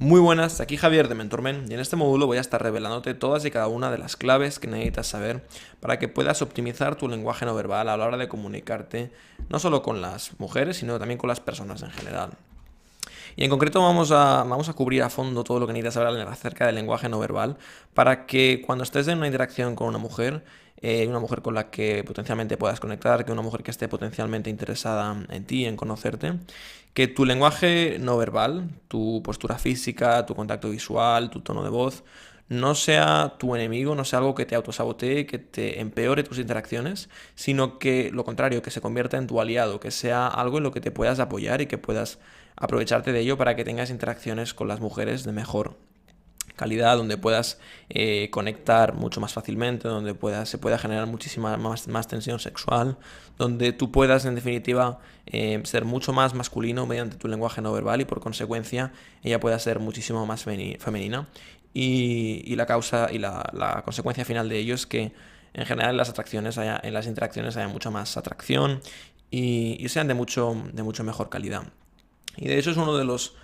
Muy buenas, aquí Javier de MentorMen y en este módulo voy a estar revelándote todas y cada una de las claves que necesitas saber para que puedas optimizar tu lenguaje no verbal a la hora de comunicarte no solo con las mujeres, sino también con las personas en general. Y en concreto vamos a cubrir a fondo todo lo que necesitas saber acerca del lenguaje no verbal para que cuando estés en una interacción con una mujer con la que potencialmente puedas conectar, que una mujer que esté potencialmente interesada en ti, en conocerte, que tu lenguaje no verbal, tu postura física, tu contacto visual, tu tono de voz, no sea tu enemigo, no sea algo que te autosabotee, que te empeore tus interacciones, sino que lo contrario, que se convierta en tu aliado, que sea algo en lo que te puedas apoyar y que puedas aprovecharte de ello para que tengas interacciones con las mujeres de mejor calidad, donde puedas conectar mucho más fácilmente, donde se pueda generar muchísima más tensión sexual, donde tú puedas en definitiva ser mucho más masculino mediante tu lenguaje no verbal y por consecuencia ella pueda ser muchísimo más femenina y la causa y la consecuencia final de ello es que en general en las interacciones haya mucha más atracción y sean de mucho mejor calidad. Y de hecho es uno de los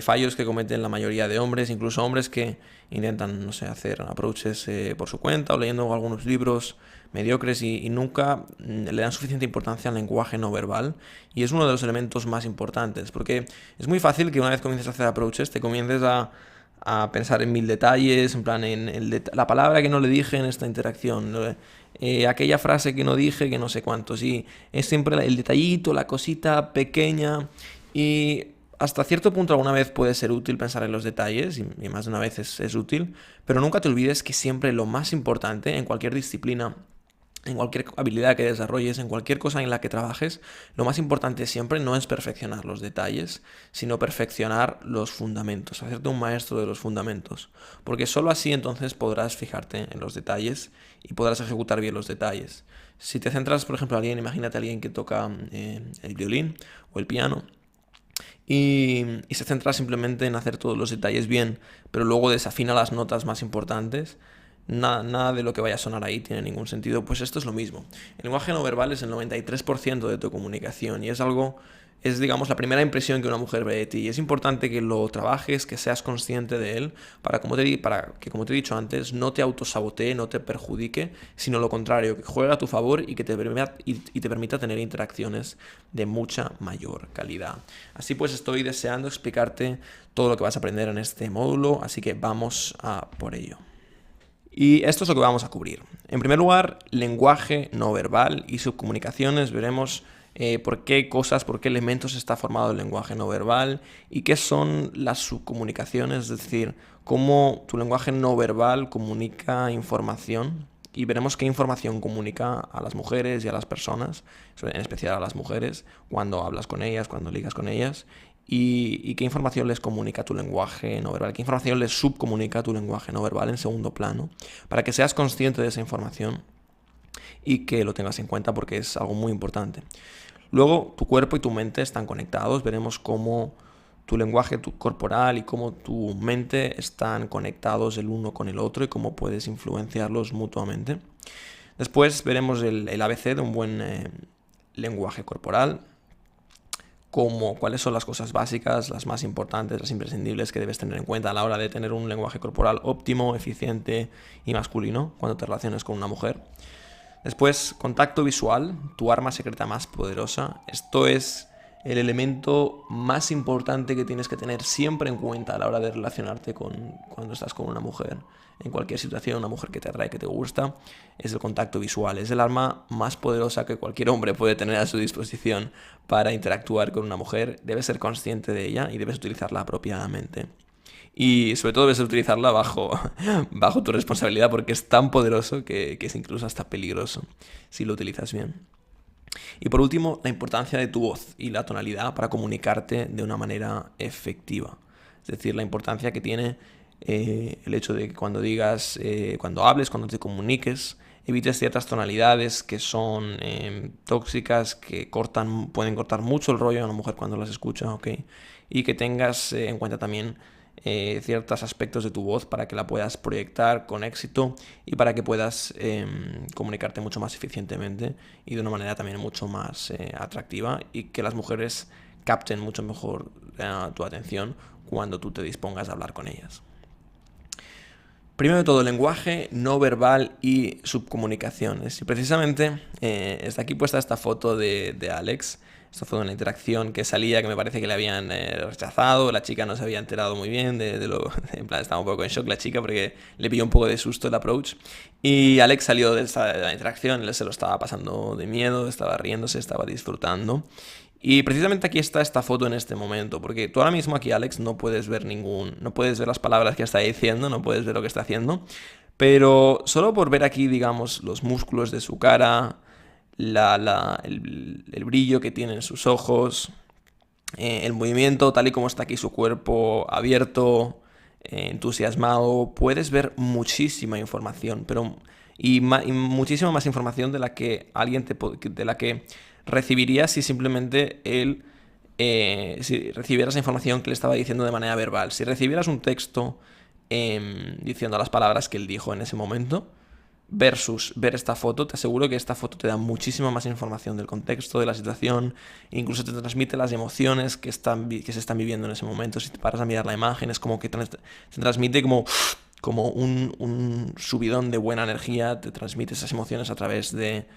fallos que cometen la mayoría de hombres, incluso hombres que intentan, no sé, hacer approaches por su cuenta o leyendo algunos libros mediocres y nunca le dan suficiente importancia al lenguaje no verbal. Y es uno de los elementos más importantes, porque es muy fácil que una vez comiences a hacer approaches te comiences a pensar en mil detalles, en plan en la palabra que no le dije en esta interacción, aquella frase que no dije, que no sé cuántos. Y es siempre el detallito, la cosita pequeña. Y hasta cierto punto alguna vez puede ser útil pensar en los detalles, y más de una vez es útil, pero nunca te olvides que siempre lo más importante en cualquier disciplina, en cualquier habilidad que desarrolles, en cualquier cosa en la que trabajes, lo más importante siempre no es perfeccionar los detalles, sino perfeccionar los fundamentos, hacerte un maestro de los fundamentos. Porque solo así entonces podrás fijarte en los detalles y podrás ejecutar bien los detalles. Si te centras, por ejemplo, imagínate a alguien que toca el violín o el piano, y se centra simplemente en hacer todos los detalles bien, pero luego desafina las notas más importantes, nada de lo que vaya a sonar ahí tiene ningún sentido. Pues esto es lo mismo. El lenguaje no verbal es el 93% de tu comunicación y es digamos la primera impresión que una mujer ve de ti. Y es importante que lo trabajes, que seas consciente de él, para que, como te he dicho antes, no te autosabotee, no te perjudique, sino lo contrario, que juegue a tu favor y que te permita tener interacciones de mucha mayor calidad. Así pues, estoy deseando explicarte todo lo que vas a aprender en este módulo, así que vamos a por ello. Y esto es lo que vamos a cubrir. En primer lugar, lenguaje no verbal y subcomunicaciones. Veremos por qué elementos está formado el lenguaje no verbal y qué son las subcomunicaciones, es decir, cómo tu lenguaje no verbal comunica información. Y veremos qué información comunica a las mujeres y a las personas, en especial a las mujeres, cuando hablas con ellas, cuando ligas con ellas, y qué información les comunica tu lenguaje no verbal, qué información les subcomunica tu lenguaje no verbal en segundo plano, para que seas consciente de esa información y que lo tengas en cuenta porque es algo muy importante. Luego, tu cuerpo y tu mente están conectados, veremos cómo tu lenguaje corporal y cómo tu mente están conectados el uno con el otro y cómo puedes influenciarlos mutuamente. Después veremos el ABC de un buen lenguaje corporal, cuáles son las cosas básicas, las más importantes, las imprescindibles que debes tener en cuenta a la hora de tener un lenguaje corporal óptimo, eficiente y masculino cuando te relaciones con una mujer. Después, contacto visual, tu arma secreta más poderosa. Esto es el elemento más importante que tienes que tener siempre en cuenta a la hora de relacionarte cuando estás con una mujer. En cualquier situación, una mujer que te atrae, que te gusta, es el contacto visual. Es el arma más poderosa que cualquier hombre puede tener a su disposición para interactuar con una mujer. Debes ser consciente de ella y debes utilizarla apropiadamente. Y sobre todo debes utilizarla bajo tu responsabilidad porque es tan poderoso que es incluso hasta peligroso si lo utilizas bien. Y por último, la importancia de tu voz y la tonalidad para comunicarte de una manera efectiva. Es decir, la importancia que tiene el hecho de que cuando hables, cuando te comuniques, evites ciertas tonalidades que son tóxicas, que pueden cortar mucho el rollo a una mujer cuando las escucha, ¿ok? Y que tengas en cuenta también ciertos aspectos de tu voz para que la puedas proyectar con éxito y para que puedas comunicarte mucho más eficientemente y de una manera también mucho más atractiva y que las mujeres capten mucho mejor tu atención cuando tú te dispongas a hablar con ellas. Primero de todo, lenguaje no verbal y subcomunicaciones. Y precisamente está aquí puesta esta foto de Alex. Esta foto de una interacción que salía, que me parece que le habían rechazado. La chica no se había enterado muy bien de lo... En plan, estaba un poco en shock la chica porque le pilló un poco de susto el approach. Y Alex salió de la interacción, él se lo estaba pasando de miedo, estaba riéndose, estaba disfrutando. Y precisamente aquí está esta foto en este momento, porque tú ahora mismo aquí, Alex, no puedes ver no puedes ver las palabras que está diciendo, no puedes ver lo que está haciendo, pero solo por ver aquí, digamos, los músculos de su cara, el brillo que tiene en sus ojos, el movimiento tal y como está aquí su cuerpo abierto, entusiasmado, puedes ver muchísima información, y muchísima más información de la que de la que recibiría si simplemente si recibieras la información que le estaba diciendo de manera verbal. Si recibieras un texto diciendo las palabras que él dijo en ese momento, versus ver esta foto, te aseguro que esta foto te da muchísima más información del contexto, de la situación, incluso te transmite las emociones que se están viviendo en ese momento. Si te paras a mirar la imagen, es como que se transmite como un subidón de buena energía, te transmite esas emociones a través de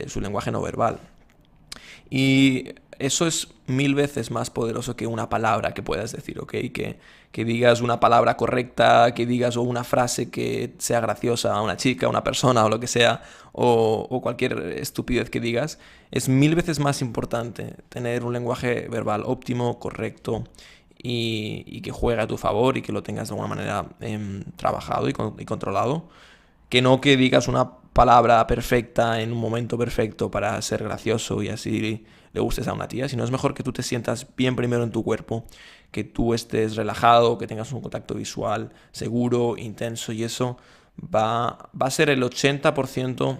su lenguaje no verbal. Y eso es 1000 veces más poderoso que una palabra que puedas decir, ¿ok? Que digas una palabra correcta, que digas una frase que sea graciosa a una chica, a una persona o lo que sea, o cualquier estupidez que digas. Es 1000 veces más importante tener un lenguaje verbal óptimo, correcto y que juegue a tu favor y que lo tengas de alguna manera trabajado y controlado, que no que digas una palabra perfecta en un momento perfecto para ser gracioso y así le gustes a una tía, sino es mejor que tú te sientas bien primero en tu cuerpo, que tú estés relajado, que tengas un contacto visual seguro, intenso, y eso va a ser el 80%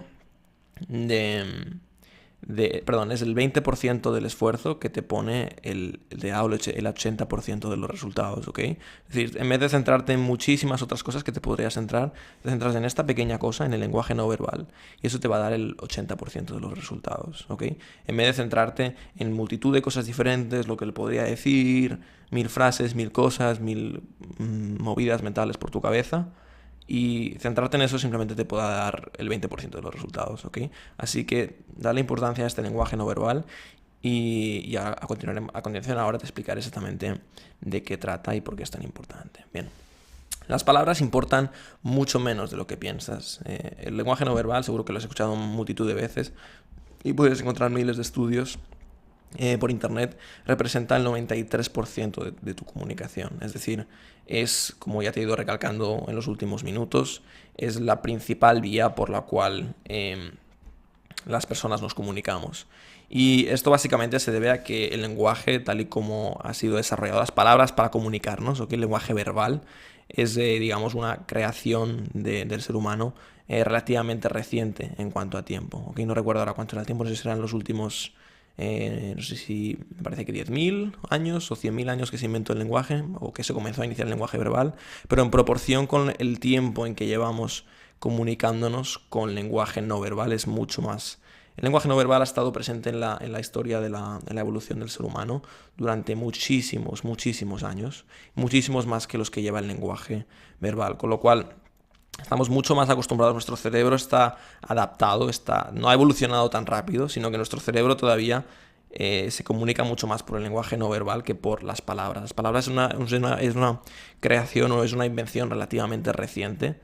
perdón, es el 20% del esfuerzo que te pone el 80% de los resultados, ¿ok? Es decir, en vez de centrarte en muchísimas otras cosas que te podrías centrar, te centras en esta pequeña cosa, en el lenguaje no verbal, y eso te va a dar el 80% de los resultados, ¿ok? En vez de centrarte en multitud de cosas diferentes, lo que le podría decir, 1000 frases, 1000 cosas, 1000 movidas mentales por tu cabeza, y centrarte en eso simplemente te pueda dar el 20% de los resultados, ¿ok? Así que dale importancia a este lenguaje no verbal y a continuación ahora te explicaré exactamente de qué trata y por qué es tan importante. Bien, las palabras importan mucho menos de lo que piensas. El lenguaje no verbal, seguro que lo has escuchado multitud de veces y puedes encontrar miles de estudios por internet, representa el 93% de tu comunicación. Es decir, es, como ya te he ido recalcando en los últimos minutos, es la principal vía por la cual las personas nos comunicamos. Y esto básicamente se debe a que el lenguaje, tal y como ha sido desarrollado, las palabras para comunicarnos, ¿okay? El lenguaje verbal es, digamos, una creación del ser humano relativamente reciente en cuanto a tiempo. ¿Okay? No recuerdo ahora cuánto era el tiempo, no sé si serán los últimos... no sé si me parece que 10.000 años o 100.000 años que se inventó el lenguaje o que se comenzó a iniciar el lenguaje verbal, pero en proporción con el tiempo en que llevamos comunicándonos con lenguaje no verbal es mucho más. El lenguaje no verbal ha estado presente en la historia de la evolución del ser humano durante muchísimos años, muchísimos más que los que lleva el lenguaje verbal, con lo cual estamos mucho más acostumbrados, nuestro cerebro está adaptado, no ha evolucionado tan rápido, sino que nuestro cerebro todavía se comunica mucho más por el lenguaje no verbal que por las palabras. Las palabras es una creación o es una invención relativamente reciente,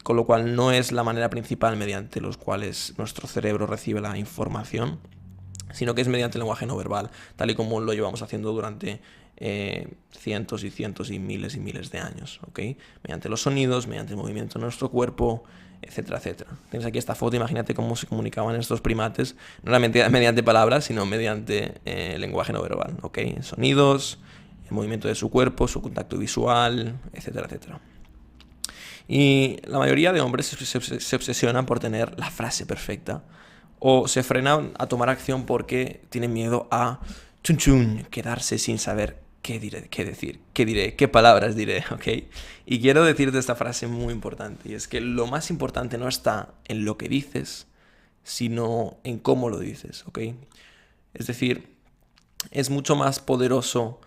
con lo cual no es la manera principal mediante los cuales nuestro cerebro recibe la información, sino que es mediante el lenguaje no verbal, tal y como lo llevamos haciendo durante cientos y cientos y miles de años, ¿ok? Mediante los sonidos, mediante el movimiento de nuestro cuerpo, etcétera, etcétera. Tienes aquí esta foto, imagínate cómo se comunicaban estos primates, no mediante palabras, sino mediante lenguaje no verbal, ¿ok? Sonidos, el movimiento de su cuerpo, su contacto visual, etcétera, etcétera. Y la mayoría de hombres se obsesionan por tener la frase perfecta o se frenan a tomar acción porque tienen miedo a quedarse sin saber qué decir, qué diré, qué palabras diré, ¿ok? Y quiero decirte esta frase muy importante, y es que lo más importante no está en lo que dices, sino en cómo lo dices, ¿ok? Es decir, es mucho más poderoso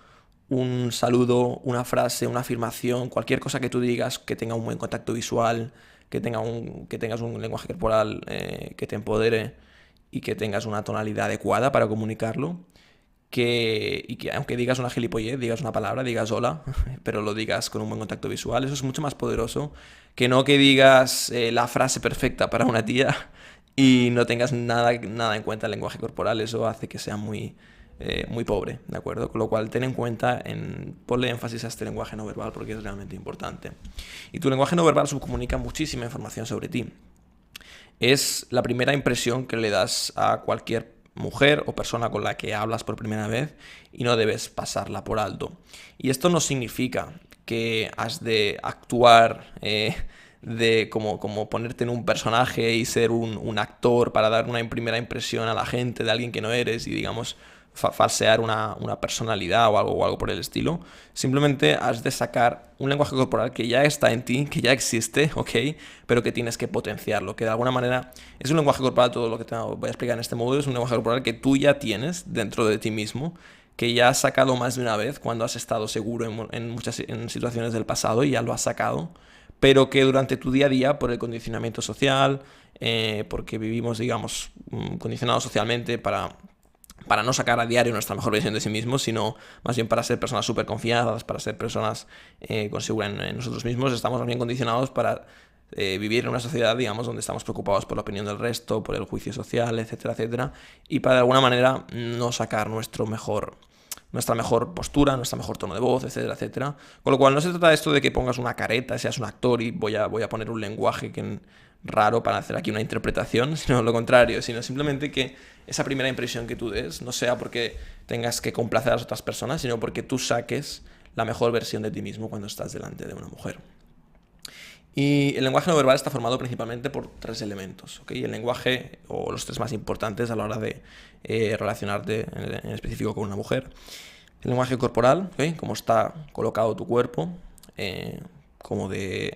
un saludo, una frase, una afirmación, cualquier cosa que tú digas que tenga un buen contacto visual, que tengas un lenguaje corporal que te empodere y que tengas una tonalidad adecuada para comunicarlo, y que aunque digas una gilipollez, digas una palabra, digas hola, pero lo digas con un buen contacto visual, eso es mucho más poderoso que no que digas la frase perfecta para una tía y no tengas nada en cuenta el lenguaje corporal. Eso hace que sea muy pobre, ¿de acuerdo? Con lo cual, ten en cuenta, ponle énfasis a este lenguaje no verbal porque es realmente importante. Y tu lenguaje no verbal subcomunica muchísima información sobre ti. Es la primera impresión que le das a cualquier mujer o persona con la que hablas por primera vez y no debes pasarla por alto. Y esto no significa que has de actuar como ponerte en un personaje y ser un actor para dar una primera impresión a la gente de alguien que no eres y, digamos, falsear una personalidad o algo por el estilo. Simplemente has de sacar un lenguaje corporal que ya está en ti, que ya existe, ¿ok? Pero que tienes que potenciarlo, que de alguna manera es un lenguaje corporal. Todo lo que te voy a explicar en este módulo es un lenguaje corporal que tú ya tienes dentro de ti mismo, que ya has sacado más de una vez cuando has estado seguro en muchas situaciones del pasado y ya lo has sacado, pero que durante tu día a día, por el condicionamiento social, porque vivimos, digamos, condicionados socialmente para no sacar a diario nuestra mejor versión de sí mismos, sino más bien para ser personas súper confiadas, para ser personas con seguridad en nosotros mismos. Estamos más bien condicionados para vivir en una sociedad, digamos, donde estamos preocupados por la opinión del resto, por el juicio social, etcétera, etcétera, y para de alguna manera no sacar nuestra mejor postura, nuestra mejor tono de voz, etcétera, etcétera. Con lo cual no se trata de esto de que pongas una careta, seas un actor y voy a poner un lenguaje raro para hacer aquí una interpretación, sino lo contrario, sino simplemente que esa primera impresión que tú des no sea porque tengas que complacer a las otras personas, sino porque tú saques la mejor versión de ti mismo cuando estás delante de una mujer. Y el lenguaje no verbal está formado principalmente por 3 elementos, ¿ok? El lenguaje, o los 3 más importantes a la hora de relacionarte en específico con una mujer. El lenguaje corporal, ¿ok? Cómo está colocado tu cuerpo, en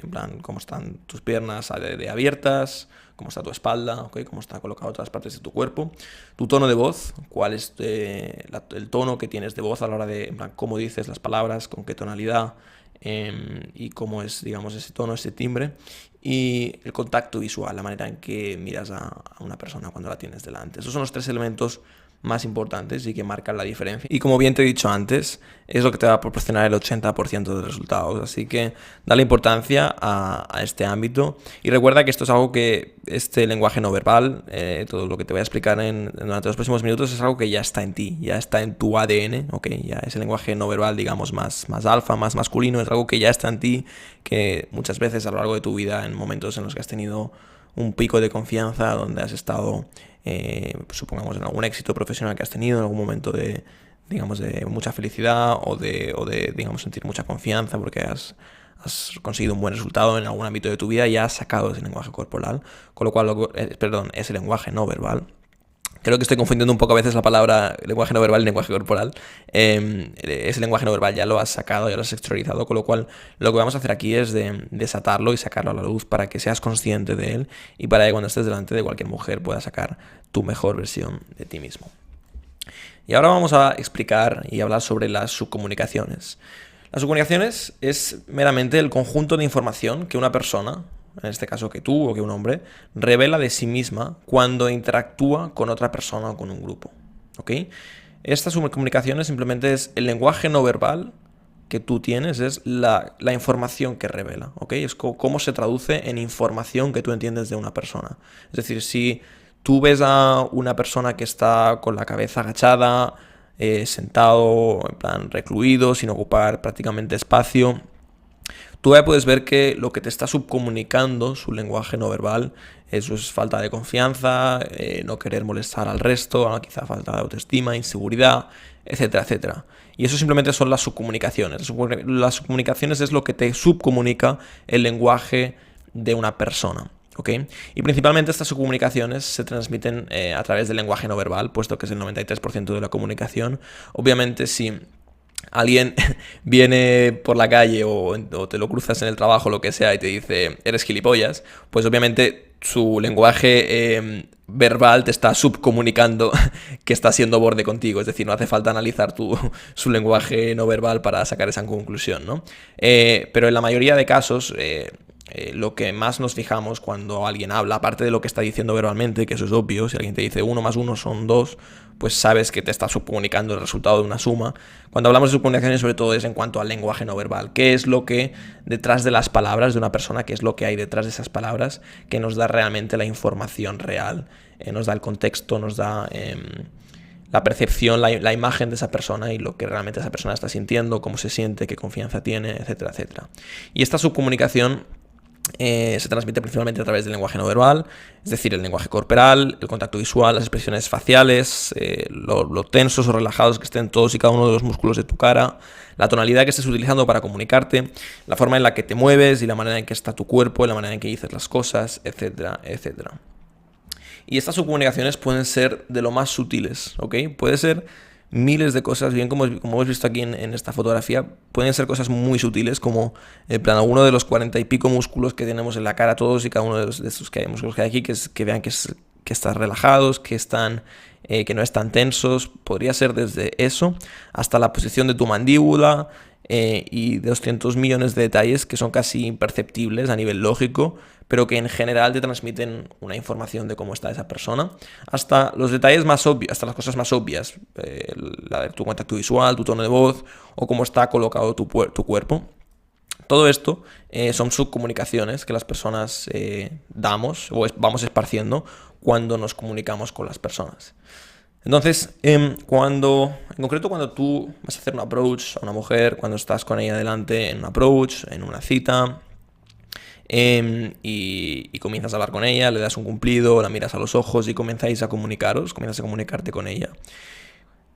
plan, cómo están tus piernas de abiertas, cómo está tu espalda, ¿ok? Cómo está colocado otras partes de tu cuerpo. Tu tono de voz, cuál es el tono que tienes de voz a la hora de, en plan, cómo dices las palabras, con qué tonalidad, y cómo es, digamos, ese tono, ese timbre, y el contacto visual, la manera en que miras a una persona cuando la tienes delante. Esos son los 3 elementos más importantes y que marcan la diferencia. Y como bien te he dicho antes, es lo que te va a proporcionar el 80% de resultados. Así que dale importancia a este ámbito y recuerda que esto es algo que este lenguaje no verbal, todo lo que te voy a explicar durante los próximos minutos, es algo que ya está en ti, ya está en tu ADN, ¿ok? Ya ese lenguaje no verbal, digamos, más alfa, más masculino, es algo que ya está en ti, que muchas veces a lo largo de tu vida, en momentos en los que has tenido un pico de confianza, donde has estado, supongamos, en algún éxito profesional que has tenido, en algún momento de, digamos, de mucha felicidad o de digamos, sentir mucha confianza porque has conseguido un buen resultado en algún ámbito de tu vida, ya has sacado ese lenguaje corporal, con lo cual, ese lenguaje no verbal. Creo que estoy confundiendo un poco a veces la palabra lenguaje no verbal y lenguaje corporal. Ese lenguaje no verbal ya lo has sacado, ya lo has exteriorizado, con lo cual lo que vamos a hacer aquí es desatarlo y sacarlo a la luz para que seas consciente de él y para que cuando estés delante de cualquier mujer puedas sacar tu mejor versión de ti mismo. Y ahora vamos a explicar y hablar sobre las subcomunicaciones. Las subcomunicaciones es meramente el conjunto de información que una persona, en este caso que tú o que un hombre, revela de sí misma cuando interactúa con otra persona o con un grupo, ¿ok? Estas subcomunicaciones simplemente es el lenguaje no verbal que tú tienes, es la información que revela, ¿ok? Es cómo se traduce en información que tú entiendes de una persona. Es decir, si tú ves a una persona que está con la cabeza agachada, sentado, en plan recluido, sin ocupar prácticamente espacio, tú ya puedes ver que lo que te está subcomunicando su lenguaje no verbal eso es falta de confianza, no querer molestar al resto, quizá falta de autoestima, inseguridad, etcétera, etcétera. Y eso simplemente son las subcomunicaciones. Las subcomunicaciones es lo que te subcomunica el lenguaje de una persona. ¿Okay? Y principalmente estas subcomunicaciones se transmiten a través del lenguaje no verbal, puesto que es el 93% de la comunicación. Obviamente, si alguien viene por la calle o te lo cruzas en el trabajo, lo que sea, y te dice, eres gilipollas, pues obviamente su lenguaje verbal te está subcomunicando que está siendo borde contigo. Es decir, no hace falta analizar su lenguaje no verbal para sacar esa conclusión, ¿no? Pero en la mayoría de casos, lo que más nos fijamos cuando alguien habla, aparte de lo que está diciendo verbalmente, que eso es obvio, si alguien te dice 1 más 1 son 2, pues sabes que te está subcomunicando el resultado de una suma. Cuando hablamos de subcomunicaciones, sobre todo es en cuanto al lenguaje no verbal. ¿Qué es lo que detrás de las palabras de una persona, qué es lo que hay detrás de esas palabras que nos da realmente la información real? Nos da el contexto, nos da la percepción, la imagen de esa persona y lo que realmente esa persona está sintiendo, cómo se siente, qué confianza tiene, etcétera, etcétera. Y esta subcomunicación se transmite principalmente a través del lenguaje no verbal, es decir, el lenguaje corporal, el contacto visual, las expresiones faciales, lo tensos o relajados que estén todos y cada uno de los músculos de tu cara, la tonalidad que estés utilizando para comunicarte, la forma en la que te mueves y la manera en que está tu cuerpo, la manera en que dices las cosas, etcétera, etcétera. Y estas subcomunicaciones pueden ser de lo más sutiles, ¿ok? Puede ser miles de cosas, bien como hemos visto aquí en esta fotografía, pueden ser cosas muy sutiles, como en plan alguno de los 40 y pico músculos que tenemos en la cara, todos y cada uno de estos músculos que hay aquí, que vean que están relajados, que no están tensos. Podría ser desde eso hasta la posición de tu mandíbula, y 200 millones de detalles que son casi imperceptibles a nivel lógico, pero que en general te transmiten una información de cómo está esa persona, hasta los detalles más obvios, hasta las cosas más obvias, la de tu contacto visual, tu tono de voz o cómo está colocado tu cuerpo. Todo esto son subcomunicaciones que las personas damos o vamos esparciendo cuando nos comunicamos con las personas. Entonces, en concreto cuando tú vas a hacer un approach a una mujer, cuando estás con ella delante en un approach, en una cita, y comienzas a hablar con ella, le das un cumplido, la miras a los ojos y comienzas a comunicarte con ella.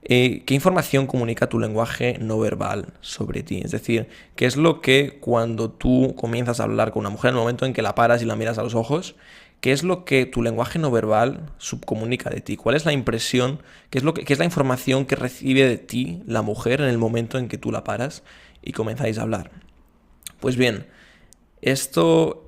¿Qué información comunica tu lenguaje no verbal sobre ti? Es decir, ¿qué es lo que cuando tú comienzas a hablar con una mujer, en el momento en que la paras y la miras a los ojos, qué es lo que tu lenguaje no verbal subcomunica de ti? ¿Cuál es la impresión, qué es la información que recibe de ti la mujer en el momento en que tú la paras y comenzáis a hablar? Pues bien, esto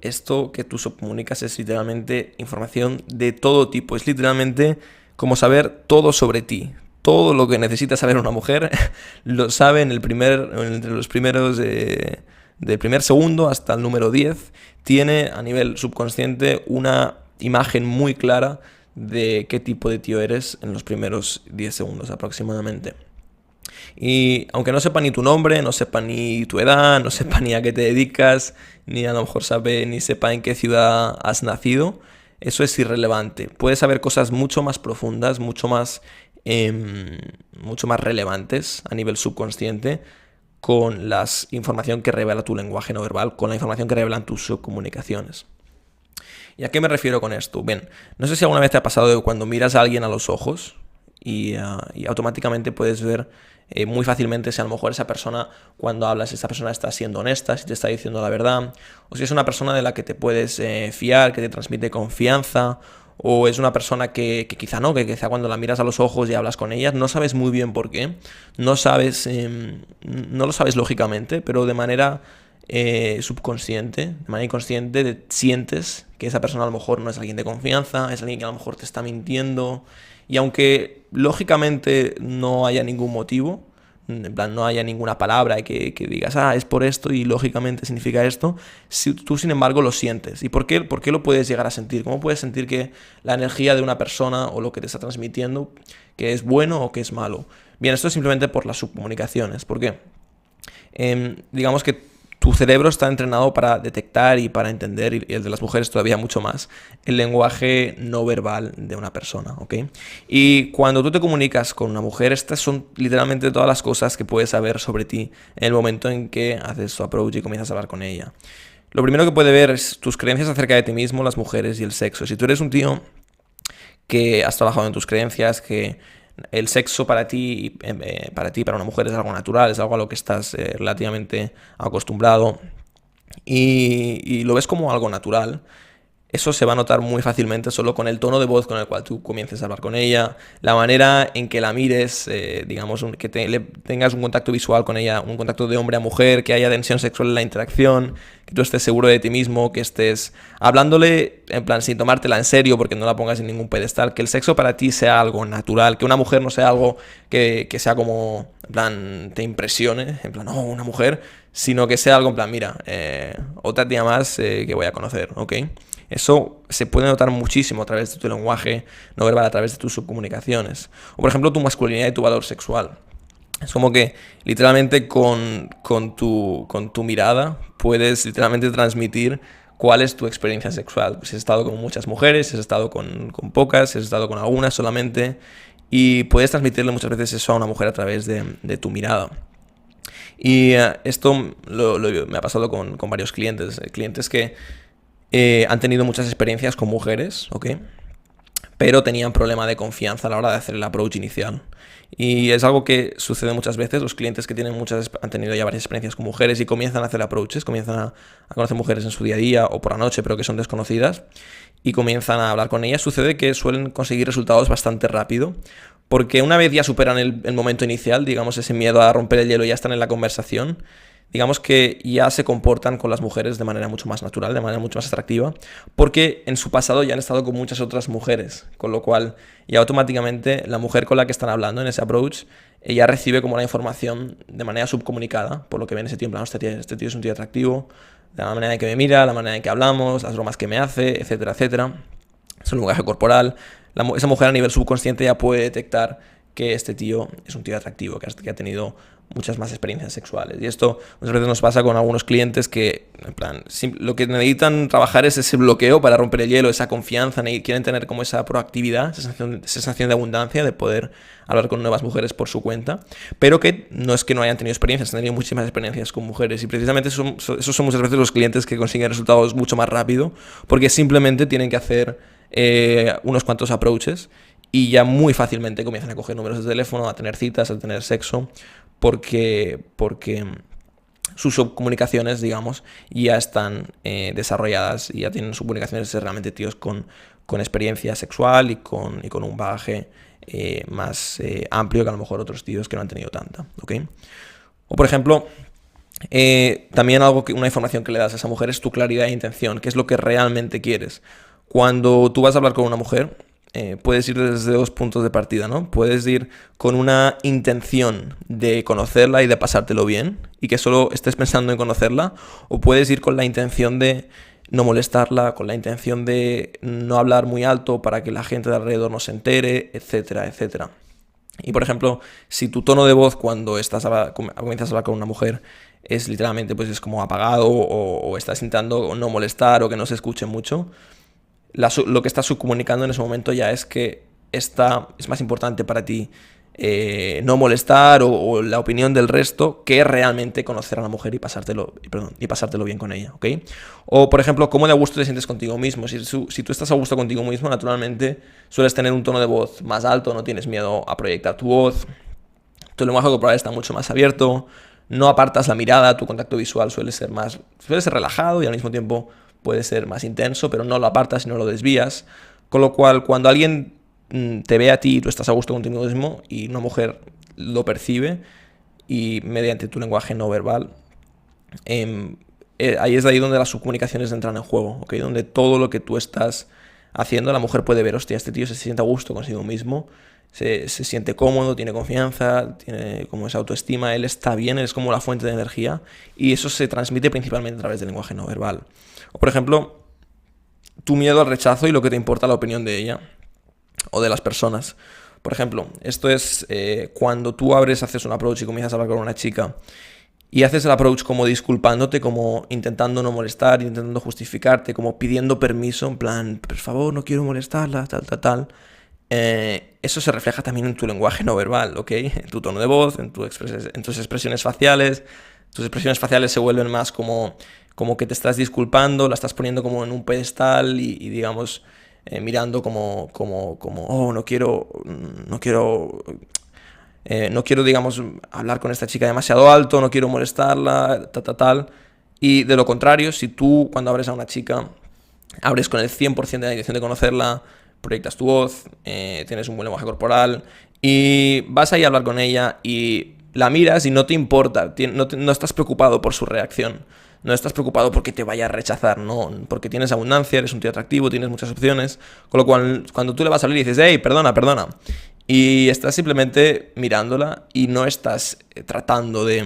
que tú subcomunicas es literalmente información de todo tipo. Es literalmente como saber todo sobre ti. Todo lo que necesita saber una mujer lo sabe entre los primeros, del primer segundo hasta el número 10. Tiene a nivel subconsciente una imagen muy clara de qué tipo de tío eres en los primeros 10 segundos aproximadamente. Y aunque no sepa ni tu nombre, no sepa ni tu edad, no sepa ni a qué te dedicas, ni a lo mejor sepa en qué ciudad has nacido, eso es irrelevante. Puedes saber cosas mucho más profundas, mucho más relevantes a nivel subconsciente con la información que revela tu lenguaje no verbal, con la información que revelan tus subcomunicaciones. ¿Y a qué me refiero con esto? Bien, no sé si alguna vez te ha pasado de cuando miras a alguien a los ojos y automáticamente puedes ver muy fácilmente si a lo mejor esa persona, cuando hablas, esa persona está siendo honesta, si te está diciendo la verdad, o si es una persona de la que te puedes fiar, que te transmite confianza, o es una persona que quizá no, que quizá cuando la miras a los ojos y hablas con ella, no sabes muy bien por qué, no lo sabes lógicamente, pero de manera subconsciente, de manera inconsciente, sientes que esa persona a lo mejor no es alguien de confianza, es alguien que a lo mejor te está mintiendo. Y aunque lógicamente no haya ningún motivo, en plan no haya ninguna palabra que digas, es por esto y lógicamente significa esto, si tú sin embargo lo sientes. ¿Y por qué lo puedes llegar a sentir? ¿Cómo puedes sentir que la energía de una persona o lo que te está transmitiendo, que es bueno o que es malo? Bien, esto es simplemente por las subcomunicaciones. ¿Por qué? Digamos que tu cerebro está entrenado para detectar y para entender, y el de las mujeres todavía mucho más, el lenguaje no verbal de una persona, ¿ok? Y cuando tú te comunicas con una mujer, estas son literalmente todas las cosas que puedes saber sobre ti en el momento en que haces tu approach y comienzas a hablar con ella. Lo primero que puede ver es tus creencias acerca de ti mismo, las mujeres y el sexo. Si tú eres un tío que has trabajado en tus creencias, que el sexo para una mujer es algo natural, es algo a lo que estás relativamente acostumbrado y lo ves como algo natural, eso se va a notar muy fácilmente solo con el tono de voz con el cual tú comiences a hablar con ella, la manera en que la mires, digamos, tengas un contacto visual con ella, un contacto de hombre a mujer, que haya tensión sexual en la interacción, que tú estés seguro de ti mismo, que estés hablándole en plan sin tomártela en serio porque no la pongas en ningún pedestal, que el sexo para ti sea algo natural, que una mujer no sea algo que sea como, en plan, te impresione, en plan, oh, una mujer, sino que sea algo en plan, mira, otra tía más que voy a conocer, ¿ok? Eso se puede notar muchísimo a través de tu lenguaje no verbal, a través de tus subcomunicaciones. O por ejemplo, tu masculinidad y tu valor sexual. Es como que literalmente con tu mirada puedes literalmente transmitir cuál es tu experiencia sexual. Si has estado con muchas mujeres, si has estado con pocas, si has estado con algunas solamente. Y puedes transmitirle muchas veces eso a una mujer a través de tu mirada. Y esto me ha pasado con varios clientes. Clientes que han tenido muchas experiencias con mujeres, ¿ok? Pero tenían problema de confianza a la hora de hacer el approach inicial. Y es algo que sucede muchas veces. Los clientes que han tenido ya varias experiencias con mujeres y comienzan a hacer approaches, comienzan a conocer mujeres en su día a día o por la noche, pero que son desconocidas, y comienzan a hablar con ellas, sucede que suelen conseguir resultados bastante rápido. Porque una vez ya superan el momento inicial, digamos, ese miedo a romper el hielo y ya están en la conversación, digamos que ya se comportan con las mujeres de manera mucho más natural, de manera mucho más atractiva, porque en su pasado ya han estado con muchas otras mujeres, con lo cual ya automáticamente la mujer con la que están hablando en ese approach, ella recibe como la información de manera subcomunicada, por lo que ven ese tío en plan, este tío es un tío atractivo, de la manera en que me mira, la manera en que hablamos, las bromas que me hace, etcétera, etcétera. Es un lenguaje corporal. Esa mujer a nivel subconsciente ya puede detectar que este tío es un tío atractivo, que ha tenido muchas más experiencias sexuales. Y esto muchas veces nos pasa con algunos clientes que, en plan, lo que necesitan trabajar es ese bloqueo para romper el hielo, esa confianza, y quieren tener como esa proactividad, esa sensación de abundancia, de poder hablar con nuevas mujeres por su cuenta, pero que no es que no hayan tenido experiencias, han tenido muchísimas experiencias con mujeres, y precisamente esos son muchas veces los clientes que consiguen resultados mucho más rápido, porque simplemente tienen que hacer unos cuantos approaches y ya muy fácilmente comienzan a coger números de teléfono, a tener citas, a tener sexo, porque sus subcomunicaciones, digamos, ya están desarrolladas y ya tienen subcomunicaciones de realmente tíos con experiencia sexual y con un bagaje más amplio que a lo mejor otros tíos que no han tenido tanta, ¿ok? O por ejemplo, también una información que le das a esa mujer es tu claridad de intención, qué es lo que realmente quieres. Cuando tú vas a hablar con una mujer, puedes ir desde dos puntos de partida, ¿no? Puedes ir con una intención de conocerla y de pasártelo bien y que solo estés pensando en conocerla, o puedes ir con la intención de no molestarla, con la intención de no hablar muy alto para que la gente de alrededor no se entere, etcétera, etcétera. Y por ejemplo, si tu tono de voz cuando comienzas a hablar con una mujer es literalmente pues es como apagado o estás intentando no molestar o que no se escuche mucho, lo que estás subcomunicando en ese momento ya es que es más importante para ti no molestar o la opinión del resto que realmente conocer a la mujer y pasártelo bien con ella, ¿ok? O, por ejemplo, cómo de a gusto te sientes contigo mismo. Si tú estás a gusto contigo mismo, naturalmente sueles tener un tono de voz más alto, no tienes miedo a proyectar tu voz, tu lenguaje corporal está mucho más abierto, no apartas la mirada, tu contacto visual suele ser relajado y al mismo tiempo puede ser más intenso, pero no lo apartas y no lo desvías. Con lo cual, cuando alguien te ve a ti y tú estás a gusto contigo mismo y una mujer lo percibe y mediante tu lenguaje no verbal, ahí es de ahí donde las subcomunicaciones entran en juego, ¿okay? Donde todo lo que tú estás haciendo, la mujer puede ver, hostia, este tío se siente a gusto consigo mismo, se siente cómodo, tiene confianza, tiene como esa autoestima, él está bien, él es como la fuente de energía, y eso se transmite principalmente a través del lenguaje no verbal. O por ejemplo, tu miedo al rechazo y lo que te importa la opinión de ella o de las personas. Por ejemplo, esto es cuando tú haces un approach y comienzas a hablar con una chica y haces el approach como disculpándote, como intentando no molestar, intentando justificarte, como pidiendo permiso, en plan, por favor, no quiero molestarla, tal. Eso se refleja también en tu lenguaje no verbal, ¿ok? En tu tono de voz, en tus expresiones faciales. Tus expresiones faciales se vuelven más como que te estás disculpando, la estás poniendo como en un pedestal y digamos, mirando como, oh, no quiero, digamos, hablar con esta chica demasiado alto, no quiero molestarla, tal. Y de lo contrario, si tú cuando abres a una chica abres con el 100% de la intención de conocerla, proyectas tu voz, tienes un buen lenguaje corporal y vas ahí a hablar con ella y la miras y no te importa, no estás preocupado por su reacción, no estás preocupado porque te vaya a rechazar, no, porque tienes abundancia, eres un tío atractivo, tienes muchas opciones, con lo cual cuando tú le vas a hablar y dices, hey, perdona, y estás simplemente mirándola y no estás tratando de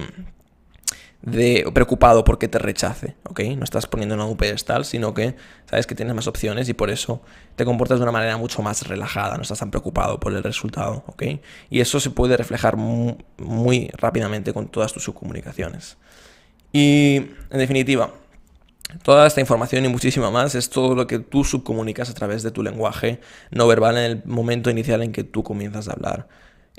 preocupado porque te rechace, ¿ok? No estás poniendo en un pedestal, sino que sabes que tienes más opciones y por eso te comportas de una manera mucho más relajada, no estás tan preocupado por el resultado, ¿ok? Y eso se puede reflejar muy rápidamente con todas tus subcomunicaciones. Y, en definitiva, toda esta información y muchísima más es todo lo que tú subcomunicas a través de tu lenguaje no verbal en el momento inicial en que tú comienzas a hablar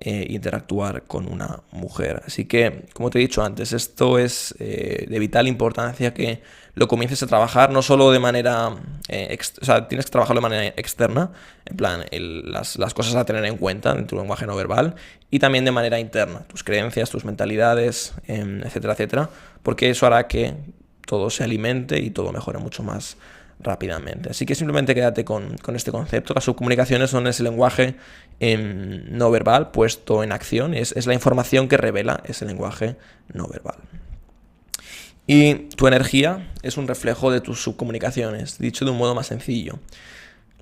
interactuar con una mujer. Así que, como te he dicho antes, esto es de vital importancia que lo comiences a trabajar no solo de manera, o sea, tienes que trabajarlo de manera externa, en plan, las cosas a tener en cuenta en tu lenguaje no verbal, y también de manera interna, tus creencias, tus mentalidades, etcétera, etcétera, porque eso hará que todo se alimente y todo mejore mucho más rápidamente. Así que simplemente quédate con este concepto. Las subcomunicaciones son ese lenguaje no verbal puesto en acción. Es la información que revela ese lenguaje no verbal. Y tu energía es un reflejo de tus subcomunicaciones, dicho de un modo más sencillo.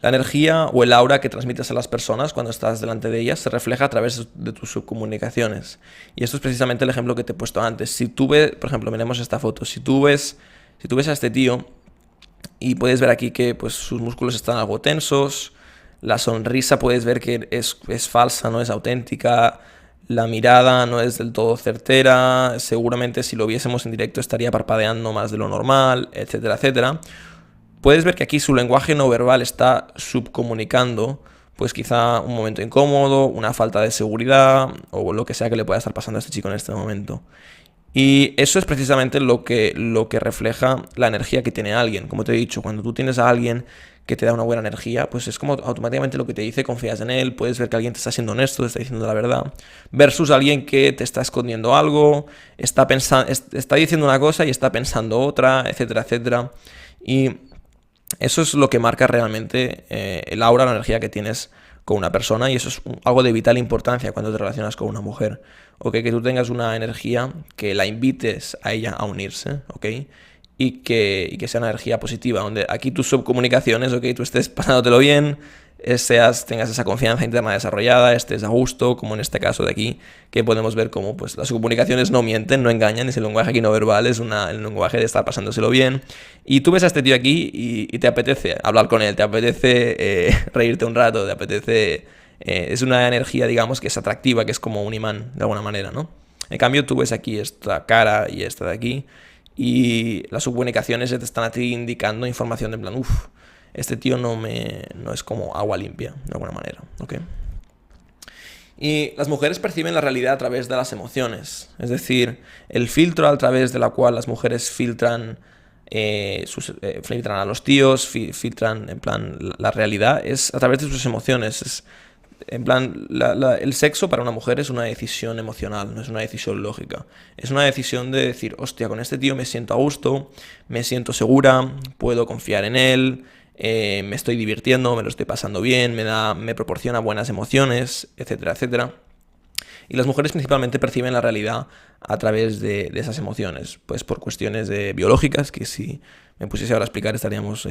La energía o el aura que transmites a las personas cuando estás delante de ellas se refleja a través de tus subcomunicaciones. Y esto es precisamente el ejemplo que te he puesto antes. Si tú ves, por ejemplo, miremos esta foto, si tú ves a este tío y puedes ver aquí que pues, sus músculos están algo tensos, la sonrisa puedes ver que es falsa, no es auténtica, la mirada no es del todo certera, seguramente si lo viésemos en directo estaría parpadeando más de lo normal, etcétera, etcétera. Puedes ver que aquí su lenguaje no verbal está subcomunicando, pues quizá un momento incómodo, una falta de seguridad o lo que sea que le pueda estar pasando a este chico en este momento. Y eso es precisamente lo que refleja la energía que tiene alguien. Como te he dicho, cuando tú tienes a alguien que te da una buena energía, pues es como automáticamente lo que te dice, confías en él, puedes ver que alguien te está siendo honesto, te está diciendo la verdad, versus alguien que te está escondiendo algo, está diciendo una cosa y está pensando otra, etcétera, etcétera. Y eso es lo que marca realmente el aura, la energía que tienes con una persona, y eso es algo de vital importancia cuando te relacionas con una mujer. ¿Ok? Que tú tengas una energía que la invites a ella a unirse, ¿ok? Y que sea una energía positiva, donde aquí tus subcomunicaciones, ¿ok? Tú estés pasándotelo bien, tengas esa confianza interna desarrollada, estés a gusto, como en este caso de aquí, que podemos ver cómo pues, las subcomunicaciones no mienten, no engañan, es el lenguaje aquí no verbal, es el lenguaje de estar pasándoselo bien. Y tú ves a este tío aquí y te apetece hablar con él, te apetece reírte un rato, te apetece... es una energía, digamos, que es atractiva, que es como un imán, de alguna manera, ¿no? En cambio, tú ves aquí esta cara y esta de aquí, y las subcomunicaciones te están a ti indicando información de plan, uff, este tío no es como agua limpia, de alguna manera, ¿ok? Y las mujeres perciben la realidad a través de las emociones, es decir, el filtro a través de la cual las mujeres filtran a los tíos, filtran en plan la realidad, es a través de sus emociones. En plan, el sexo para una mujer es una decisión emocional, no es una decisión lógica. Es una decisión de decir, hostia, con este tío me siento a gusto, me siento segura, puedo confiar en él, me estoy divirtiendo, me lo estoy pasando bien, me proporciona buenas emociones, etcétera, etcétera. Y las mujeres principalmente perciben la realidad a través de esas emociones, pues por cuestiones biológicas, que si me pusiese ahora a explicar estaríamos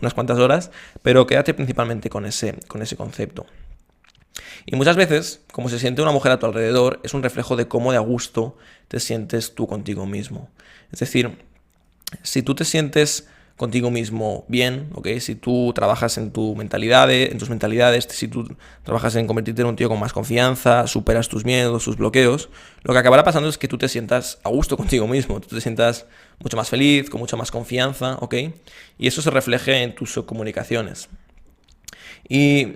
unas cuantas horas, pero quédate principalmente con ese concepto. Y muchas veces, como se siente una mujer a tu alrededor, es un reflejo de cómo de a gusto te sientes tú contigo mismo. Es decir, si tú te sientes contigo mismo bien, ¿ok? Si tú trabajas en tus mentalidades, si tú trabajas en convertirte en un tío con más confianza, superas tus miedos, tus bloqueos, lo que acabará pasando es que tú te sientas a gusto contigo mismo, tú te sientas mucho más feliz, con mucha más confianza, ¿ok? Y eso se refleje en tus comunicaciones. Y